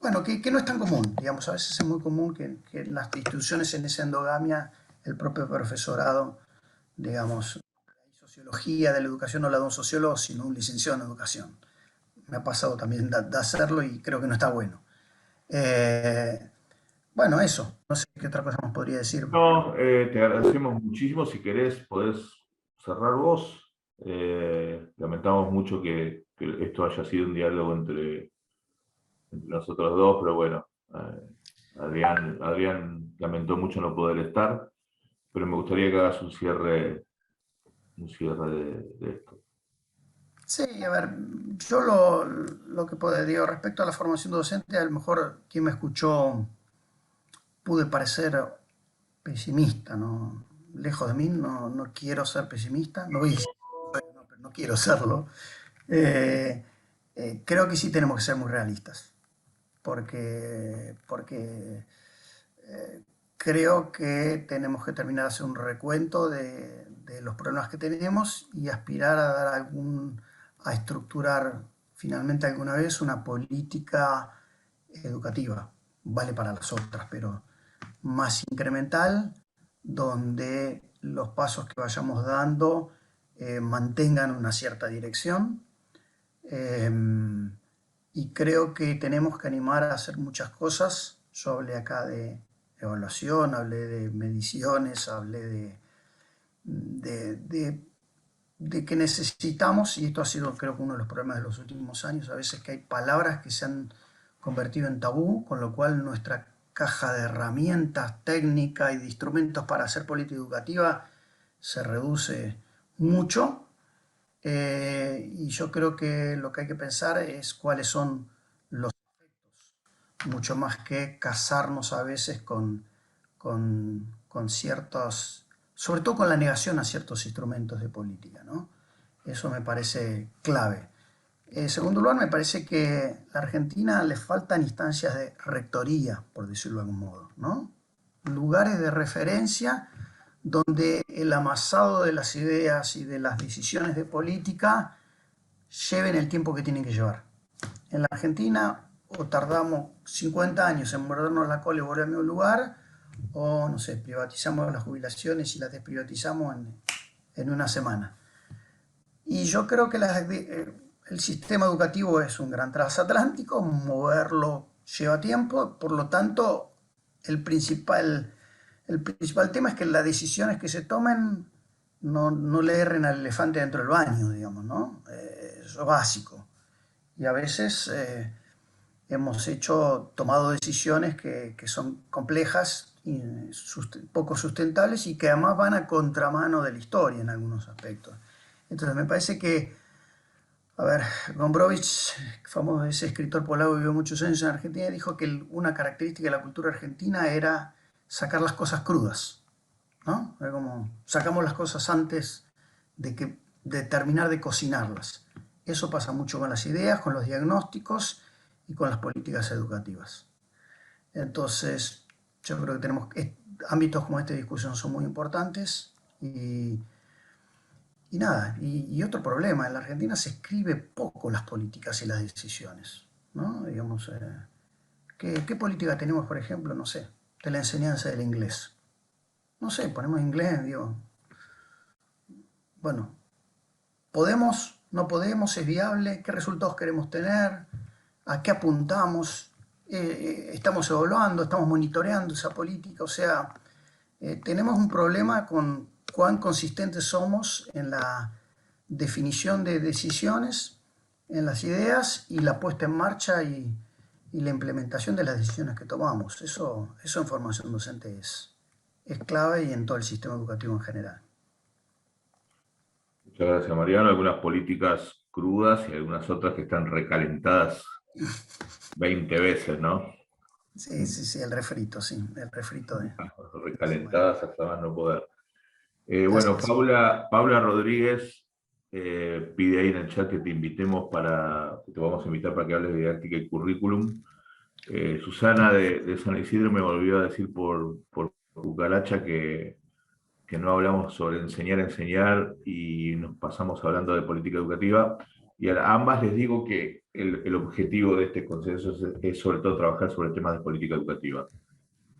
bueno, que no es tan común, digamos, a veces es muy común que en las instituciones en esa endogamia el propio profesorado, digamos, la sociología de la educación no la da un sociólogo, sino un licenciado en educación. Me ha pasado también de hacerlo y creo que no está bueno. Eh, bueno, eso, no sé qué otra cosa más podría decir. No, te agradecemos muchísimo. Si querés, podés cerrar vos. Lamentamos mucho que esto haya sido un diálogo entre nosotros dos, pero bueno, Adrián lamentó mucho no poder estar, pero me gustaría que hagas un cierre de esto. Sí, a ver, yo lo que puedo digo respecto a la formación docente, a lo mejor quien me escuchó pude parecer pesimista, ¿no? Lejos de mí, no, no quiero ser pesimista, no voy a decir que soy, no, pero no quiero serlo. Eh, Creo que sí tenemos que ser muy realistas, porque creo que tenemos que terminar de hacer un recuento de los problemas que tenemos y aspirar a dar a estructurar finalmente alguna vez una política educativa. Vale para las otras, pero más incremental, donde los pasos que vayamos dando mantengan una cierta dirección. Eh, y creo que tenemos que animar a hacer muchas cosas. Yo hablé acá de evaluación, hablé de mediciones, hablé de, de, de que necesitamos, y esto ha sido creo que uno de los problemas de los últimos años, a veces que hay palabras que se han convertido en tabú, con lo cual nuestra caja de herramientas técnicas y de instrumentos para hacer política educativa se reduce mucho. Y yo creo que lo que hay que pensar es cuáles son los, mucho más que casarnos a veces con ciertos, sobre todo con la negación a ciertos instrumentos de política, ¿no? Eso me parece clave. En segundo lugar, me parece que a la Argentina le faltan instancias de rectoría, por decirlo de algún modo, ¿no? Lugares de referencia donde el amasado de las ideas y de las decisiones de política lleven el tiempo que tienen que llevar. En la Argentina o tardamos 50 años en mordernos la cola y volver al mismo lugar, o no sé, privatizamos las jubilaciones y las desprivatizamos en una semana. Y yo creo que el sistema educativo es un gran transatlántico, moverlo lleva tiempo, por lo tanto, el principal tema es que las decisiones que se tomen no le erren al elefante dentro del baño, digamos, ¿no? Eso es básico. Y a veces tomado decisiones que son complejas y poco sustentables y que además van a contramano de la historia en algunos aspectos. Entonces me parece que, a ver, Gombrowicz, famoso ese escritor polaco, vivió muchos años en Argentina, dijo que una característica de la cultura argentina era sacar las cosas crudas, ¿no? Era como sacamos las cosas antes de terminar de cocinarlas. Eso pasa mucho con las ideas, con los diagnósticos y con las políticas educativas. Entonces, yo creo que ámbitos como esta discusión son muy importantes y nada, y otro problema, en la Argentina se escribe poco las políticas y las decisiones, ¿no? Digamos, ¿Qué política tenemos, por ejemplo, no sé, de la enseñanza del inglés? No sé, ponemos inglés, digo, bueno, ¿podemos? ¿No podemos? ¿Es viable? ¿Qué resultados queremos tener? ¿A qué apuntamos? ¿Estamos evaluando? ¿Estamos monitoreando esa política? O sea, tenemos un problema con cuán consistentes somos en la definición de decisiones, en las ideas y la puesta en marcha y la implementación de las decisiones que tomamos. Eso en formación docente es clave y en todo el sistema educativo en general. Muchas gracias, Mariano. Algunas políticas crudas y algunas otras que están recalentadas 20 veces, ¿no? Sí, sí, sí, el refrito, sí, el refrito de la semana. Recalentadas hasta más no poder. Bueno, Gracias. Paula Rodríguez pide ahí en el chat que te invitemos que te vamos a invitar para que hables de didáctica y currículum. Susana de San Isidro me volvió a decir por cucaracha que no hablamos sobre enseñar y nos pasamos hablando de política educativa. Y a ambas les digo que el objetivo de este consenso es sobre todo trabajar sobre temas de política educativa.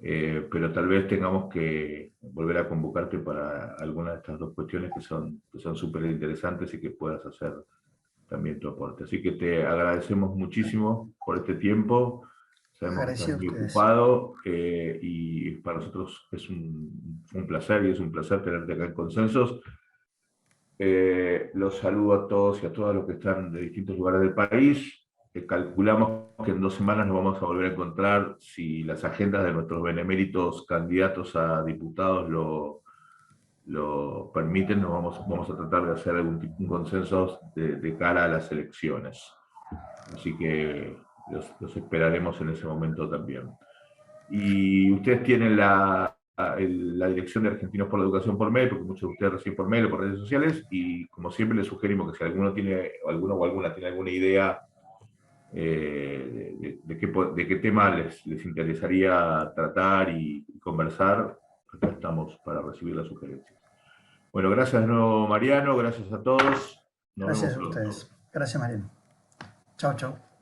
Pero tal vez tengamos que volver a convocarte para alguna de estas dos cuestiones que son súper interesantes y que puedas hacer también tu aporte. Así que te agradecemos muchísimo por este tiempo. Sabemos que estás Agradecido a muy ustedes. ocupado y para nosotros es un placer y es un placer tenerte acá en Consensos. Los saludo a todos y a todas los que están de distintos lugares del país. Calculamos que en 2 semanas nos vamos a volver a encontrar, si las agendas de nuestros beneméritos candidatos a diputados lo permiten, vamos a tratar de hacer un consenso de cara a las elecciones. Así que los esperaremos en ese momento también. Y ustedes tienen la dirección de Argentinos por la Educación por mail, porque muchos de ustedes reciben por mail o por redes sociales, y como siempre les sugerimos que si alguno o alguna tiene alguna idea de qué tema les interesaría tratar y conversar, acá estamos para recibir las sugerencias. Bueno, gracias de nuevo, Mariano, gracias a todos, nos vemos Gracias a pronto. ustedes. Gracias, Mariano. Chao, chao.